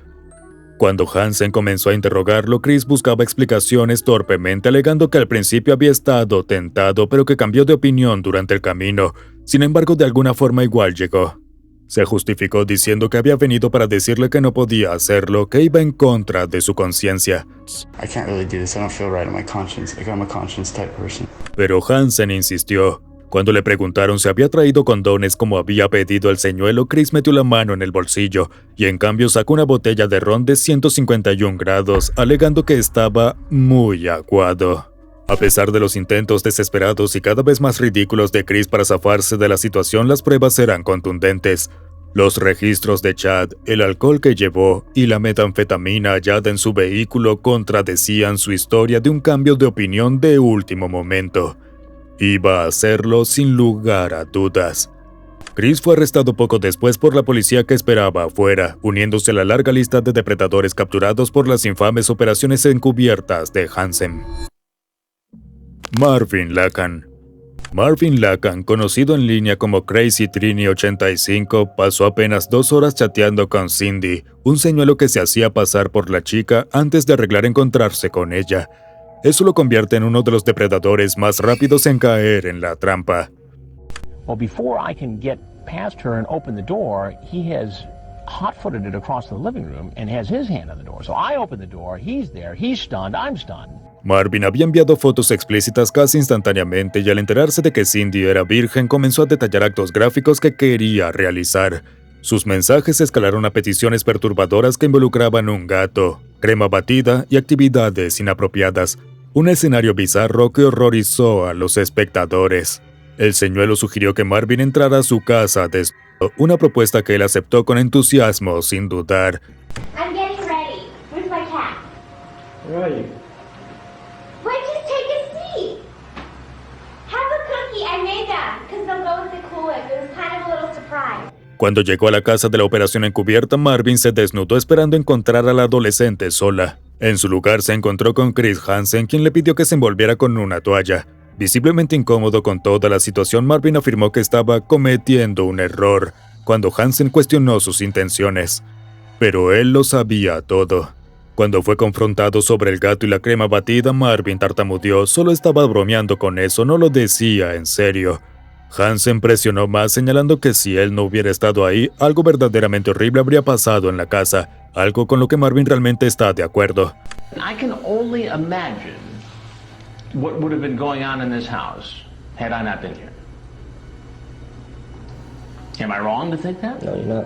Speaker 4: Cuando Hansen comenzó a interrogarlo, Chris buscaba explicaciones torpemente, alegando que al principio había estado tentado, pero que cambió de opinión durante el camino. Sin embargo, de alguna forma igual llegó. Se justificó diciendo que había venido para decirle que no podía hacerlo, que iba en contra de su conciencia. Pero Hansen insistió. Cuando le preguntaron si había traído condones como había pedido el señuelo, Chris metió la mano en el bolsillo y en cambio sacó una botella de ron de 151 grados, alegando que estaba muy aguado. A pesar de los intentos desesperados y cada vez más ridículos de Chris para zafarse de la situación, las pruebas eran contundentes. Los registros de Chad, el alcohol que llevó y la metanfetamina hallada en su vehículo contradecían su historia de un cambio de opinión de último momento. Iba a hacerlo sin lugar a dudas. Chris fue arrestado poco después por la policía que esperaba afuera, uniéndose a la larga lista de depredadores capturados por las infames operaciones encubiertas de Hansen. Marvin Lacan. Marvin Lacan, conocido en línea como Crazy Trini 85, pasó apenas 2 horas chateando con Cindy, un señuelo que se hacía pasar por la chica antes de arreglar encontrarse con ella. Eso lo convierte en uno de los depredadores más rápidos en caer en la trampa.
Speaker 2: Well, before I can get past her and open the door, he has hot-footed it across the living room and has his hand on the door. So I open the door, he's there, he's stunned, I'm stunned.
Speaker 4: Marvin había enviado fotos explícitas casi instantáneamente y al enterarse de que Cindy era virgen, comenzó a detallar actos gráficos que quería realizar. Sus mensajes escalaron a peticiones perturbadoras que involucraban un gato, crema batida y actividades inapropiadas. Un escenario bizarro que horrorizó a los espectadores. El señuelo sugirió que Marvin entrara a su casa desnudo, una propuesta que él aceptó con entusiasmo sin dudar.
Speaker 11: I'm getting ready. Where's my cat?
Speaker 6: Where are you?
Speaker 11: Why just take a seat? Have a cookie. I made them because they'll go with the Cool Whip. It was kind of a little surprise.
Speaker 4: Cuando llegó a la casa de la operación encubierta, Marvin se desnudó esperando encontrar a la adolescente sola. En su lugar se encontró con Chris Hansen, quien le pidió que se envolviera con una toalla. Visiblemente incómodo con toda la situación, Marvin afirmó que estaba cometiendo un error, cuando Hansen cuestionó sus intenciones. Pero él lo sabía todo. Cuando fue confrontado sobre el gato y la crema batida, Marvin tartamudeó, solo estaba bromeando con eso, no lo decía en serio. Hansen presionó más, señalando que si él no hubiera estado ahí, algo verdaderamente horrible habría pasado en la casa, algo con lo que Marvin realmente está de acuerdo.
Speaker 2: I can only imagine what would have been going on in this house had I not been here. Am I wrong to think that?
Speaker 13: No, you're not.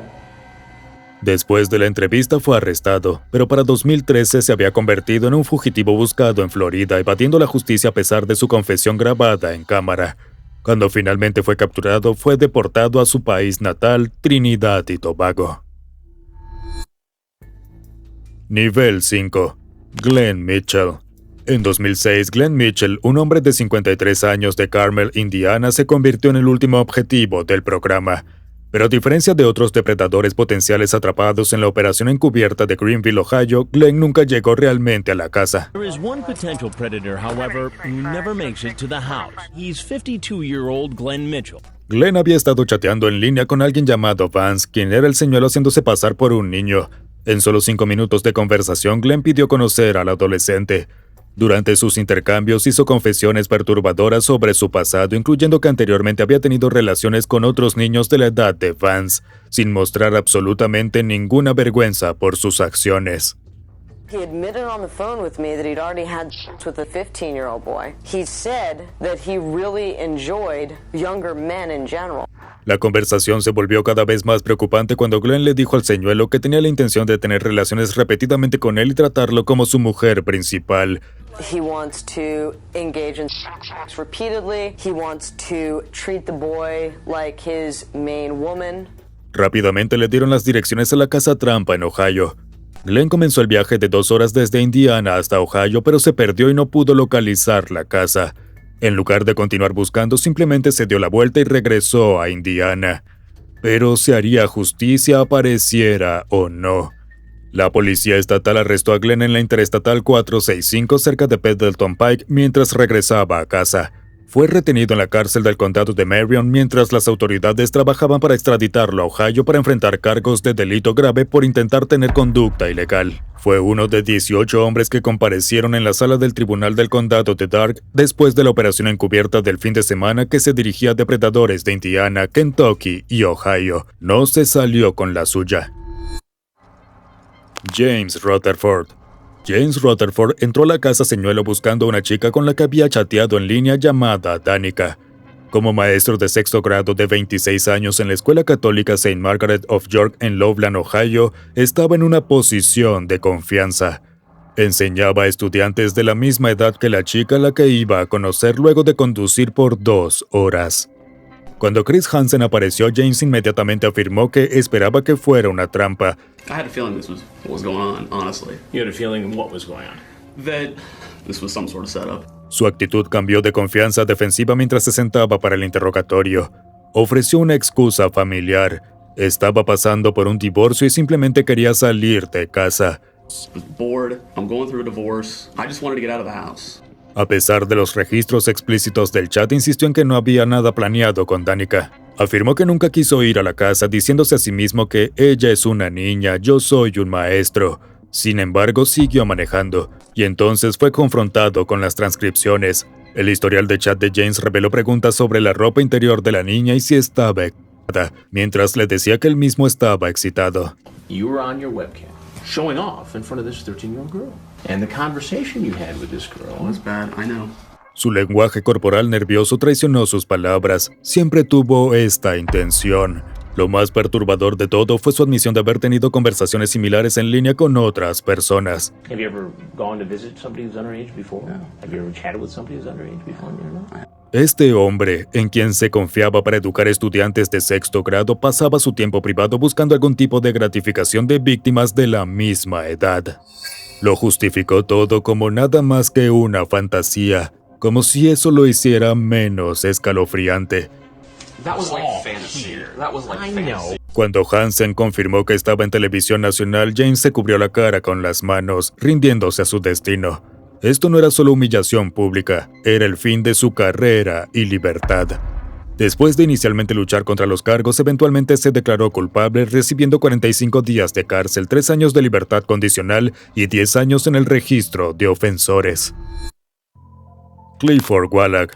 Speaker 4: Después de la entrevista fue arrestado, pero para 2013 se había convertido en un fugitivo buscado en Florida, evadiendo la justicia a pesar de su confesión grabada en cámara. Cuando finalmente fue capturado, fue deportado a su país natal, Trinidad y Tobago. Nivel 5. Glenn Mitchell. En 2006, Glenn Mitchell, un hombre de 53 años de Carmel, Indiana, se convirtió en el último objetivo del programa. Pero a diferencia de otros depredadores potenciales atrapados en la operación encubierta de Greenville, Ohio, Glenn nunca llegó realmente a la casa.
Speaker 3: There is one potential predator, however, who never makes it to the house. He's 52-year-old Glenn Mitchell.
Speaker 4: Glenn había estado chateando en línea con alguien llamado Vance, quien era el señuelo haciéndose pasar por un niño. En solo 5 minutos de conversación, Glenn pidió conocer al adolescente. Durante sus intercambios hizo confesiones perturbadoras sobre su pasado, incluyendo que anteriormente había tenido relaciones con otros niños de la edad de Vance, sin mostrar absolutamente ninguna vergüenza por sus acciones.
Speaker 13: He admitted on the phone with me that he'd already had sex with a 15-year-old boy. He said that he really enjoyed younger men in general.
Speaker 4: La conversación se volvió cada vez más preocupante cuando Glenn le dijo al señuelo que tenía la intención de tener relaciones repetidamente con él y tratarlo como su mujer principal.
Speaker 13: He wants to engage in sex repeatedly. He wants to treat the boy like his main woman.
Speaker 4: Rápidamente le dieron las direcciones a la casa trampa en Ohio. Glenn comenzó el viaje de 2 horas desde Indiana hasta Ohio, pero se perdió y no pudo localizar la casa. En lugar de continuar buscando, simplemente se dio la vuelta y regresó a Indiana. Pero se haría justicia apareciera o no. La policía estatal arrestó a Glenn en la Interestatal 465 cerca de Pendleton Pike mientras regresaba a casa. Fue retenido en la cárcel del condado de Marion mientras las autoridades trabajaban para extraditarlo a Ohio para enfrentar cargos de delito grave por intentar tener conducta ilegal. Fue uno de 18 hombres que comparecieron en la sala del tribunal del condado de Darke después de la operación encubierta del fin de semana que se dirigía a depredadores de Indiana, Kentucky y Ohio. No se salió con la suya. James Rutherford. James Rutherford entró a la casa señuelo buscando a una chica con la que había chateado en línea llamada Danica. Como maestro de 6º grado de 26 años en la escuela católica St. Margaret of York en Loveland, Ohio, estaba en una posición de confianza. Enseñaba a estudiantes de la misma edad que la chica a la que iba a conocer luego de conducir por 2 horas. Cuando Chris Hansen apareció, James inmediatamente afirmó que esperaba que fuera una trampa.
Speaker 1: I had a feeling this was what was going on, honestly.
Speaker 3: You had a feeling what was going on?
Speaker 1: That this was some sort of setup.
Speaker 4: Su actitud cambió de confianza a defensiva mientras se sentaba para el interrogatorio. Ofreció una excusa familiar. Estaba pasando por un divorcio y simplemente quería salir de casa.
Speaker 1: I was bored. I'm going through a divorce. I just wanted to get out of the house.
Speaker 4: A pesar de los registros explícitos del chat, insistió en que no había nada planeado con Danica. Afirmó que nunca quiso ir a la casa, diciéndose a sí mismo que ella es una niña, yo soy un maestro. Sin embargo, siguió manejando, y entonces fue confrontado con las transcripciones. El historial de chat de James reveló preguntas sobre la ropa interior de la niña y si estaba excitada, mientras le decía que él mismo estaba excitado.
Speaker 2: You were on your webcam, showing off in front of this 13-year-old girl. And the conversation you had with this girl
Speaker 1: was bad, I know.
Speaker 4: Su lenguaje corporal nervioso traicionó sus palabras. Siempre tuvo esta intención. Lo más perturbador de todo fue su admisión de haber tenido conversaciones similares en línea con otras personas.
Speaker 2: Have you ever gone to visit somebody who's underage before? No. Have you ever chatted with somebody who's underage before?
Speaker 4: Este hombre, en quien se confiaba para educar estudiantes de 6º grado, pasaba su tiempo privado buscando algún tipo de gratificación de víctimas de la misma edad. Lo justificó todo como nada más que una fantasía, como si eso lo hiciera menos escalofriante. Cuando Hansen confirmó que estaba en televisión nacional, James se cubrió la cara con las manos, rindiéndose a su destino. Esto no era solo humillación pública, era el fin de su carrera y libertad. Después de inicialmente luchar contra los cargos, eventualmente se declaró culpable, recibiendo 45 días de cárcel, 3 años de libertad condicional y 10 años en el registro de ofensores. Clifford Wallach.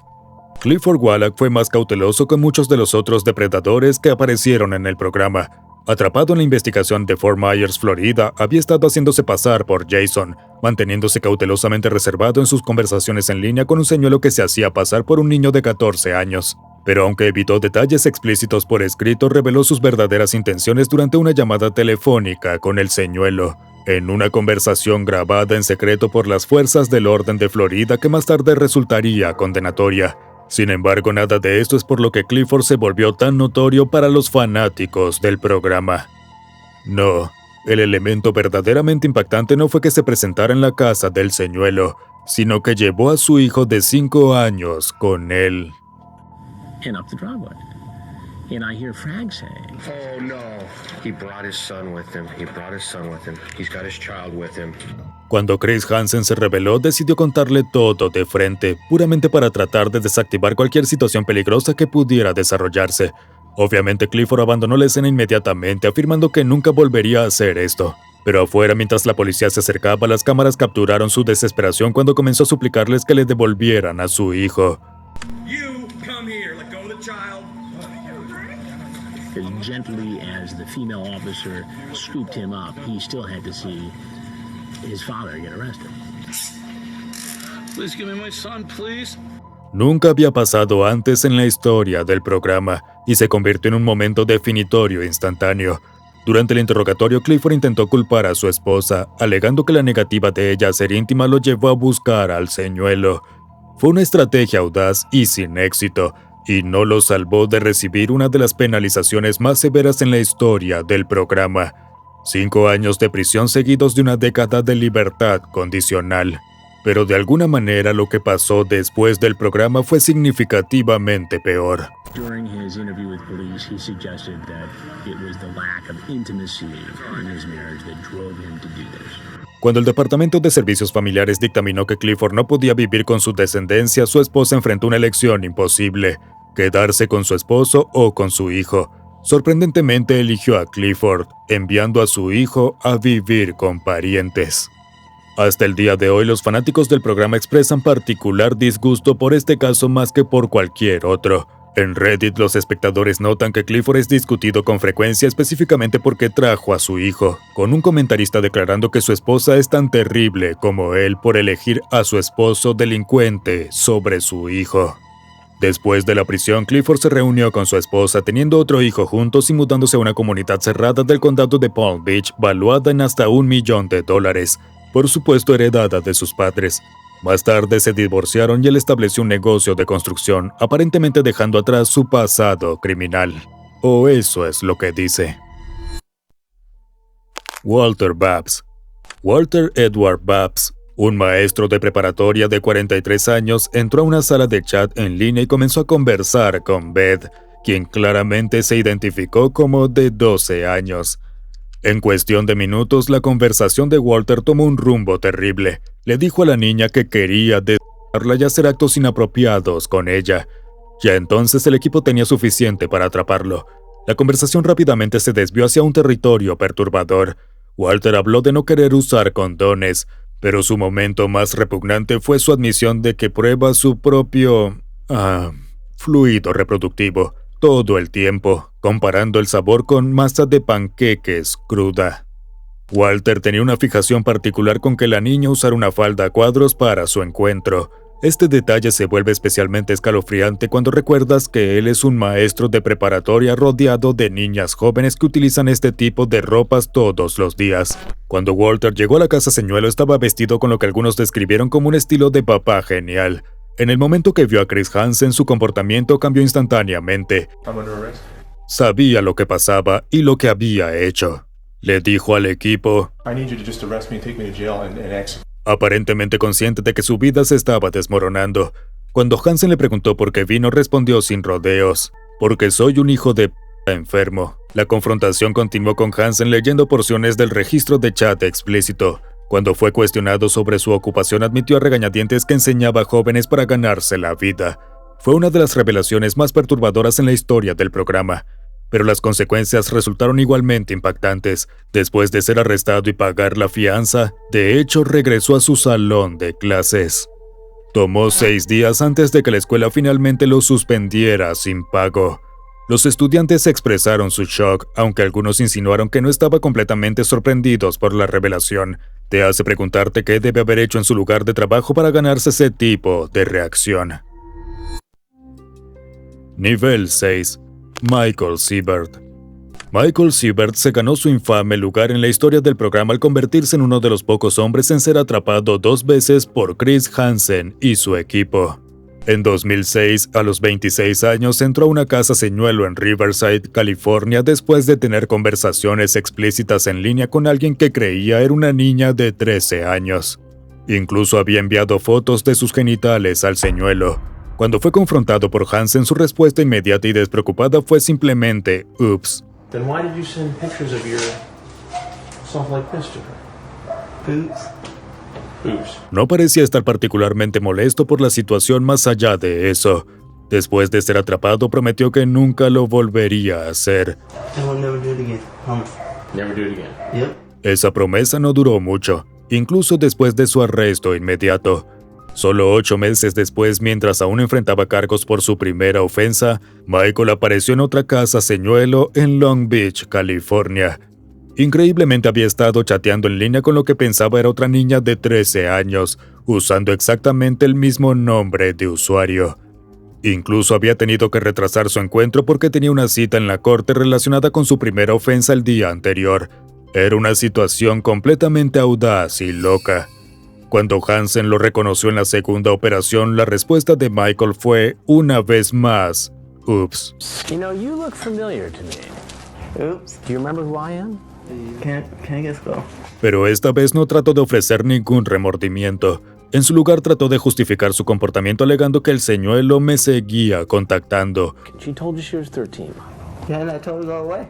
Speaker 4: Clifford Wallach fue más cauteloso que muchos de los otros depredadores que aparecieron en el programa. Atrapado en la investigación de Fort Myers, Florida, había estado haciéndose pasar por Jason, manteniéndose cautelosamente reservado en sus conversaciones en línea con un señuelo que se hacía pasar por un niño de 14 años. Pero aunque evitó detalles explícitos por escrito, reveló sus verdaderas intenciones durante una llamada telefónica con el señuelo, en una conversación grabada en secreto por las fuerzas del orden de Florida que más tarde resultaría condenatoria. Sin embargo, nada de esto es por lo que Clifford se volvió tan notorio para los fanáticos del programa. No, el elemento verdaderamente impactante no fue que se presentara en la casa del señuelo, sino que llevó a su hijo de 5 años con él.
Speaker 2: And up the driveway. And I hear Frag saying,
Speaker 14: "Oh no, he brought his son with him. He brought his son with him. He's got his child with him."
Speaker 4: Cuando Chris Hansen se rebeló, decidió contarle todo de frente, puramente para tratar de desactivar cualquier situación peligrosa que pudiera desarrollarse. Obviamente Clifford abandonó la escena inmediatamente, afirmando que nunca volvería a hacer esto. Pero afuera, mientras la policía se acercaba, las cámaras capturaron su desesperación cuando comenzó a suplicarles que le devolvieran a su hijo.
Speaker 2: As gently as the female officer scooped him up, he still had to see his father get arrested.
Speaker 7: Please give me my son, please.
Speaker 4: Nunca había pasado antes en la historia del programa y se convirtió en un momento definitorio e instantáneo. Durante el interrogatorio, Clifford intentó culpar a su esposa, alegando que la negativa de ella a ser íntima lo llevó a buscar al señuelo. Fue una estrategia audaz y sin éxito, y no lo salvó de recibir una de las penalizaciones más severas en la historia del programa: 5 años de prisión seguidos de una década de libertad condicional. Pero de alguna manera lo que pasó después del programa fue significativamente peor.
Speaker 2: During his interview with police, he suggested that it was the lack of intimacy in his marriage that drove him to do this.
Speaker 4: Cuando el Departamento de Servicios Familiares dictaminó que Clifford no podía vivir con su descendencia, su esposa enfrentó una elección imposible: quedarse con su esposo o con su hijo. Sorprendentemente eligió a Clifford, enviando a su hijo a vivir con parientes. Hasta el día de hoy, los fanáticos del programa expresan particular disgusto por este caso más que por cualquier otro. En Reddit, los espectadores notan que Clifford es discutido con frecuencia, específicamente porque trajo a su hijo, con un comentarista declarando que su esposa es tan terrible como él por elegir a su esposo delincuente sobre su hijo. Después de la prisión, Clifford se reunió con su esposa, teniendo otro hijo juntos y mudándose a una comunidad cerrada del condado de Palm Beach, valuada en hasta $1 millón, por supuesto heredada de sus padres. Más tarde se divorciaron y él estableció un negocio de construcción, aparentemente dejando atrás su pasado criminal. O eso es lo que dice. Walter Babs. Walter Edward Babs, un maestro de preparatoria de 43 años, entró a una sala de chat en línea y comenzó a conversar con Beth, quien claramente se identificó como de 12 años. En cuestión de minutos, la conversación de Walter tomó un rumbo terrible. Le dijo a la niña que quería desarla y hacer actos inapropiados con ella. Ya entonces el equipo tenía suficiente para atraparlo. La conversación rápidamente se desvió hacia un territorio perturbador. Walter habló de no querer usar condones, pero su momento más repugnante fue su admisión de que prueba su propio fluido reproductivo todo el tiempo, comparando el sabor con masa de panqueques cruda. Walter tenía una fijación particular con que la niña usara una falda a cuadros para su encuentro. Este detalle se vuelve especialmente escalofriante cuando recuerdas que él es un maestro de preparatoria rodeado de niñas jóvenes que utilizan este tipo de ropas todos los días. Cuando Walter llegó a la casa señuelo, estaba vestido con lo que algunos describieron como un estilo de papá genial. En el momento que vio a Chris Hansen, su comportamiento cambió instantáneamente. Sabía lo que pasaba y lo que había hecho. Le dijo al equipo, aparentemente consciente de que su vida se estaba desmoronando. Cuando Hansen le preguntó por qué vino, respondió sin rodeos: porque soy un hijo de p*** enfermo. La confrontación continuó con Hansen leyendo porciones del registro de chat explícito. Cuando fue cuestionado sobre su ocupación, admitió a regañadientes que enseñaba a jóvenes para ganarse la vida. Fue una de las revelaciones más perturbadoras en la historia del programa, pero las consecuencias resultaron igualmente impactantes. Después de ser arrestado y pagar la fianza, de hecho regresó a su salón de clases. Tomó 6 días antes de que la escuela finalmente lo suspendiera sin pago. Los estudiantes expresaron su shock, aunque algunos insinuaron que no estaban completamente sorprendidos por la revelación. Te hace preguntarte qué debe haber hecho en su lugar de trabajo para ganarse ese tipo de reacción. Nivel 6. Michael Siebert. Michael Siebert se ganó su infame lugar en la historia del programa al convertirse en uno de los pocos hombres en ser atrapado 2 veces por Chris Hansen y su equipo. En 2006, a los 26 años, entró a una casa señuelo en Riverside, California, después de tener conversaciones explícitas en línea con alguien que creía era una niña de 13 años. Incluso había enviado fotos de sus genitales al señuelo. Cuando fue confrontado por Hansen, su respuesta inmediata y despreocupada fue simplemente "Oops".
Speaker 14: Then why did you send pictures of yourself like this to her?
Speaker 1: Oops.
Speaker 4: No parecía estar particularmente molesto por la situación más allá de eso. Después de ser atrapado, prometió que nunca lo volvería a hacer. Esa promesa no duró mucho, incluso después de su arresto inmediato. Solo 8 meses después, mientras aún enfrentaba cargos por su primera ofensa, Michael apareció en otra casa señuelo en Long Beach, California. Increíblemente había estado chateando en línea con lo que pensaba era otra niña de 13 años, usando exactamente el mismo nombre de usuario. Incluso había tenido que retrasar su encuentro porque tenía una cita en la corte relacionada con su primera ofensa el día anterior. Era una situación completamente audaz y loca. Cuando Hansen lo reconoció en la segunda operación, la respuesta de Michael fue, una vez más, "Oops."
Speaker 2: You know, you look familiar to me. Oops. Do you remember who I am?
Speaker 1: Can I guess so?
Speaker 4: Pero esta vez no trató de ofrecer ningún remordimiento. En su lugar trató de justificar su comportamiento alegando que el señuelo me seguía contactando.
Speaker 2: She told you she was 13.
Speaker 1: Yeah, and I told her to go away.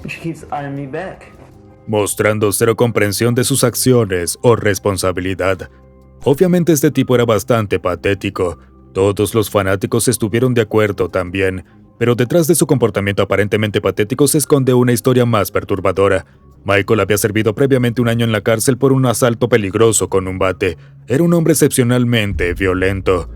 Speaker 1: She keeps eyeing me back.
Speaker 4: Mostrando cero comprensión de sus acciones o responsabilidad. Obviamente este tipo era bastante patético. Todos los fanáticos estuvieron de acuerdo también, pero detrás de su comportamiento aparentemente patético se esconde una historia más perturbadora. Michael había servido previamente 1 año en la cárcel por un asalto peligroso con un bate. Era un hombre excepcionalmente violento.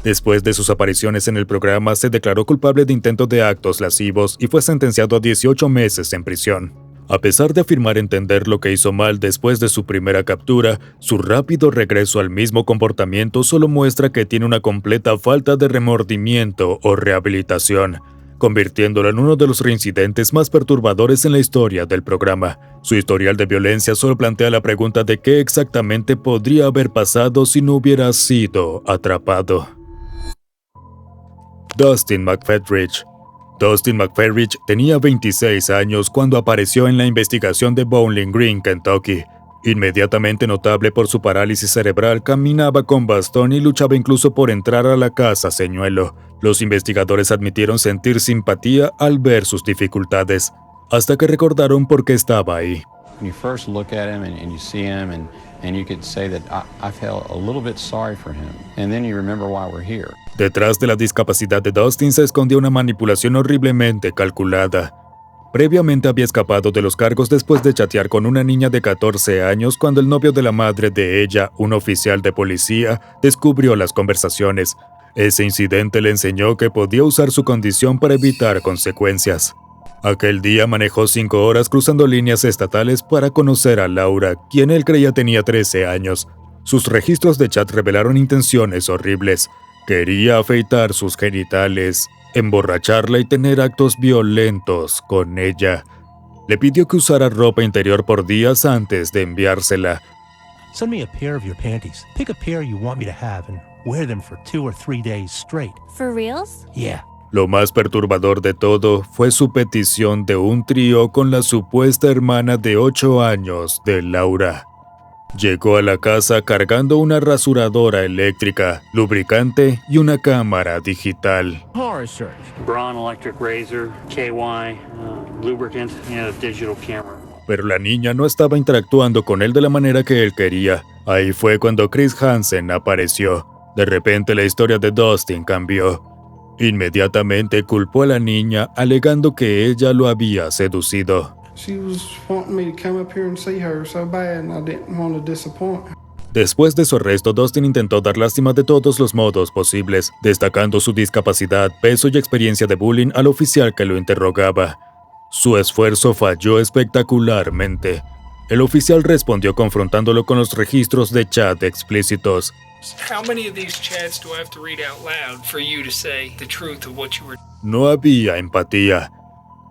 Speaker 4: Después de sus apariciones en el programa, se declaró culpable de intento de actos lascivos y fue sentenciado a 18 meses en prisión. A pesar de afirmar entender lo que hizo mal después de su primera captura, su rápido regreso al mismo comportamiento solo muestra que tiene una completa falta de remordimiento o rehabilitación, convirtiéndolo en uno de los reincidentes más perturbadores en la historia del programa. Su historial de violencia solo plantea la pregunta de qué exactamente podría haber pasado si no hubiera sido atrapado. Dustin McFetridge. Dustin McFetridge tenía 26 años cuando apareció en la investigación de Bowling Green, Kentucky. Inmediatamente notable por su parálisis cerebral, caminaba con bastón y luchaba incluso por entrar a la casa señuelo. Los investigadores admitieron sentir simpatía al ver sus dificultades, hasta que recordaron por qué estaba ahí.
Speaker 14: When you first look at him and you see him and you could say that I felt a little bit sorry for him, and then you remember why we're here.
Speaker 4: Detrás de la discapacidad de Dustin se escondía una manipulación horriblemente calculada. Previamente había escapado de los cargos después de chatear con una niña de 14 años cuando el novio de la madre de ella, un oficial de policía, descubrió las conversaciones. Ese incidente le enseñó que podía usar su condición para evitar consecuencias. Aquel día manejó 5 horas cruzando líneas estatales para conocer a Laura, quien él creía tenía 13 años. Sus registros de chat revelaron intenciones horribles. Quería afeitar sus genitales, emborracharla y tener actos violentos con ella. Le pidió que usara ropa interior por días antes de enviársela.
Speaker 15: Send me a pair of your panties. Pick a pair you want me to have and wear them for 2 or 3 days straight.
Speaker 11: For reals?
Speaker 15: Yeah.
Speaker 4: Lo más perturbador de todo fue su petición de un trío con la supuesta hermana de 8 años de Laura. Llegó a la casa cargando una rasuradora eléctrica, lubricante y una cámara digital.
Speaker 16: Horror search. Braun electric razor, KY, lubricant, and a digital camera.
Speaker 4: Pero la niña no estaba interactuando con él de la manera que él quería. Ahí fue cuando Chris Hansen apareció. De repente la historia de Dustin cambió. Inmediatamente culpó a la niña, alegando que ella lo había seducido.
Speaker 17: She was wanting me to come up here and see her so bad, and I didn't want to disappoint her.
Speaker 4: Después de su arresto, Dustin intentó dar lástima de todos los modos posibles, destacando su discapacidad, peso y experiencia de bullying al oficial que lo interrogaba. Su esfuerzo falló espectacularmente. El oficial respondió confrontándolo con los registros de chat explícitos.
Speaker 18: How many of these chats do I have to read out loud for you to say the truth of what you were?
Speaker 4: No había empatía.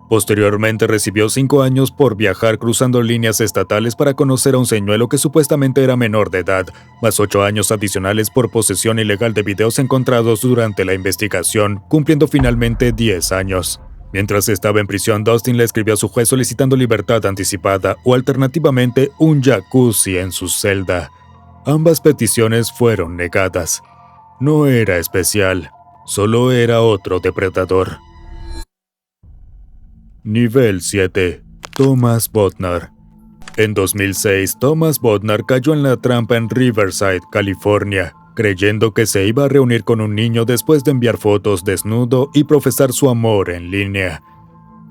Speaker 4: Posteriormente recibió 5 años por viajar cruzando líneas estatales para conocer a un señuelo que supuestamente era menor de edad, más 8 años adicionales por posesión ilegal de videos encontrados durante la investigación, cumpliendo finalmente 10 años. Mientras estaba en prisión, Dustin le escribió a su juez solicitando libertad anticipada o alternativamente un jacuzzi en su celda. Ambas peticiones fueron negadas. No era especial, solo era otro depredador. Nivel 7. Thomas Bodnar. En 2006, Thomas Bodnar cayó en la trampa en Riverside, California, creyendo que se iba a reunir con un niño después de enviar fotos desnudo y profesar su amor en línea.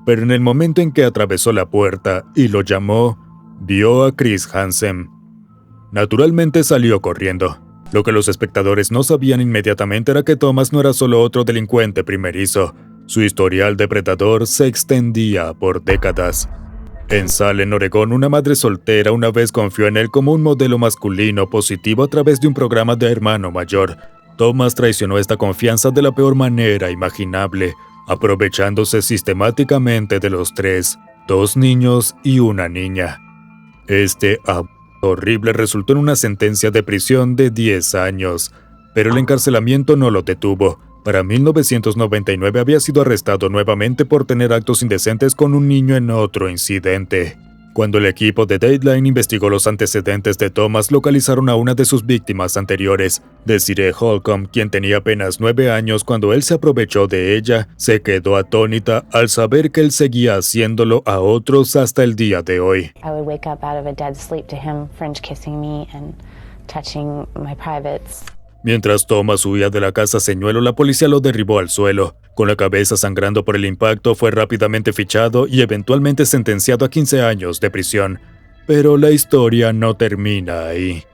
Speaker 4: Pero en el momento en que atravesó la puerta y lo llamó, vio a Chris Hansen. Naturalmente salió corriendo. Lo que los espectadores no sabían inmediatamente era que Thomas no era solo otro delincuente primerizo. Su historial depredador se extendía por décadas. En Salem, Oregón, una madre soltera una vez confió en él como un modelo masculino positivo a través de un programa de hermano mayor. Thomas traicionó esta confianza de la peor manera imaginable, aprovechándose sistemáticamente de los 3, 2 niños y una niña. Este abuso horrible resultó en una sentencia de prisión de 10 años, pero el encarcelamiento no lo detuvo. Para 1999 había sido arrestado nuevamente por tener actos indecentes con un niño en otro incidente. Cuando el equipo de Dateline investigó los antecedentes de Thomas, localizaron a una de sus víctimas anteriores, Desiree Holcomb, quien tenía apenas 9 años cuando él se aprovechó de ella. Se quedó atónita al saber que él seguía haciéndolo a otros hasta el día de hoy.
Speaker 19: I would wake up out of a dead sleep to him French kissing me and touching my privates.
Speaker 4: Mientras Thomas huía de la casa señuelo, la policía lo derribó al suelo. Con la cabeza sangrando por el impacto, fue rápidamente fichado y eventualmente sentenciado a 15 años de prisión. Pero la historia no termina ahí.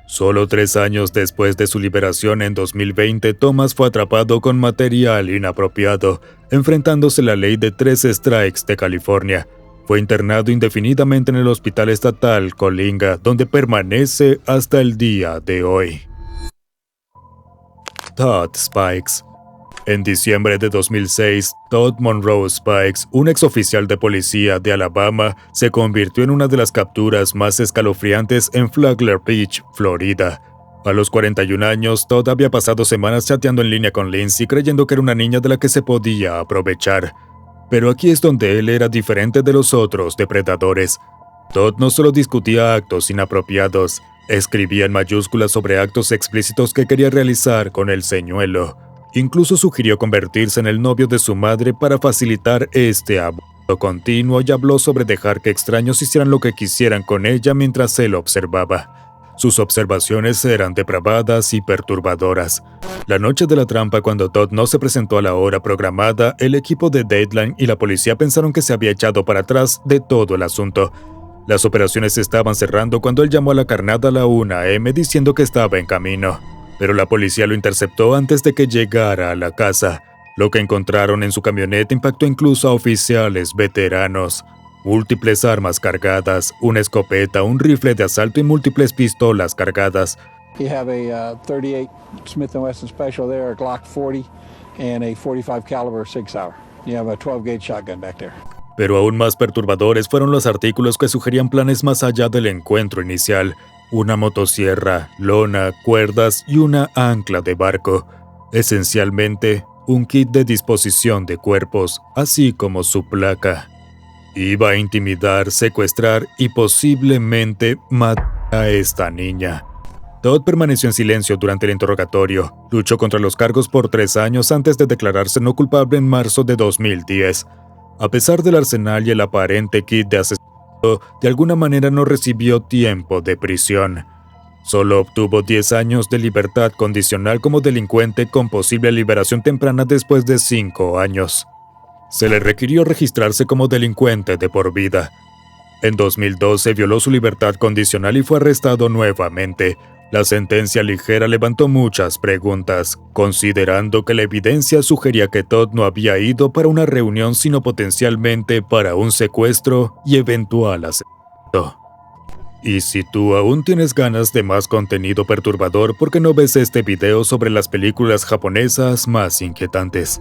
Speaker 4: Solo 3 años después de su liberación en 2020, Thomas fue atrapado con material inapropiado, enfrentándose la ley de 3 strikes de California. Fue internado indefinidamente en el Hospital Estatal Coalinga, donde permanece hasta el día de hoy. Todd Spikes. En diciembre de 2006, Todd Monroe Spikes, un exoficial de policía de Alabama, se convirtió en una de las capturas más escalofriantes en Flagler Beach, Florida. A los 41 años, Todd había pasado semanas chateando en línea con Lindsay, creyendo que era una niña de la que se podía aprovechar. Pero aquí es donde él era diferente de los otros depredadores. Todd no solo discutía actos inapropiados, escribía en mayúsculas sobre actos explícitos que quería realizar con el señuelo. Incluso sugirió convertirse en el novio de su madre para facilitar este abuso continuo y habló sobre dejar que extraños hicieran lo que quisieran con ella mientras él observaba. Sus observaciones eran depravadas y perturbadoras. La noche de la trampa, cuando Todd no se presentó a la hora programada, el equipo de Dateline y la policía pensaron que se había echado para atrás de todo el asunto. Las operaciones se estaban cerrando cuando él llamó a la carnada a la 1 a.m. diciendo que estaba en camino. Pero la policía lo interceptó antes de que llegara a la casa. Lo que encontraron en su camioneta impactó incluso a oficiales veteranos. Múltiples armas cargadas, una escopeta, un rifle de asalto y múltiples pistolas cargadas.
Speaker 20: You have a 38 Smith & Wesson Special there, a Glock 40, and a 45 caliber 6-hour. You have a 12-gauge shotgun back there.
Speaker 4: Pero aún más perturbadores fueron los artículos que sugerían planes más allá del encuentro inicial. Una motosierra, lona, cuerdas y una ancla de barco. Esencialmente, un kit de disposición de cuerpos, así como su placa. Iba a intimidar, secuestrar y posiblemente matar a esta niña. Todd permaneció en silencio durante el interrogatorio. Luchó contra los cargos por 3 años antes de declararse no culpable en marzo de 2010. A pesar del arsenal y el aparente kit de asesinato, de alguna manera no recibió tiempo de prisión. Solo obtuvo 10 años de libertad condicional como delincuente con posible liberación temprana después de 5 años. Se le requirió registrarse como delincuente de por vida. En 2012 violó su libertad condicional y fue arrestado nuevamente. La sentencia ligera levantó muchas preguntas, considerando que la evidencia sugería que Todd no había ido para una reunión sino potencialmente para un secuestro y eventual asesinato. Y si tú aún tienes ganas de más contenido perturbador, ¿por qué no ves este video sobre las películas japonesas más inquietantes?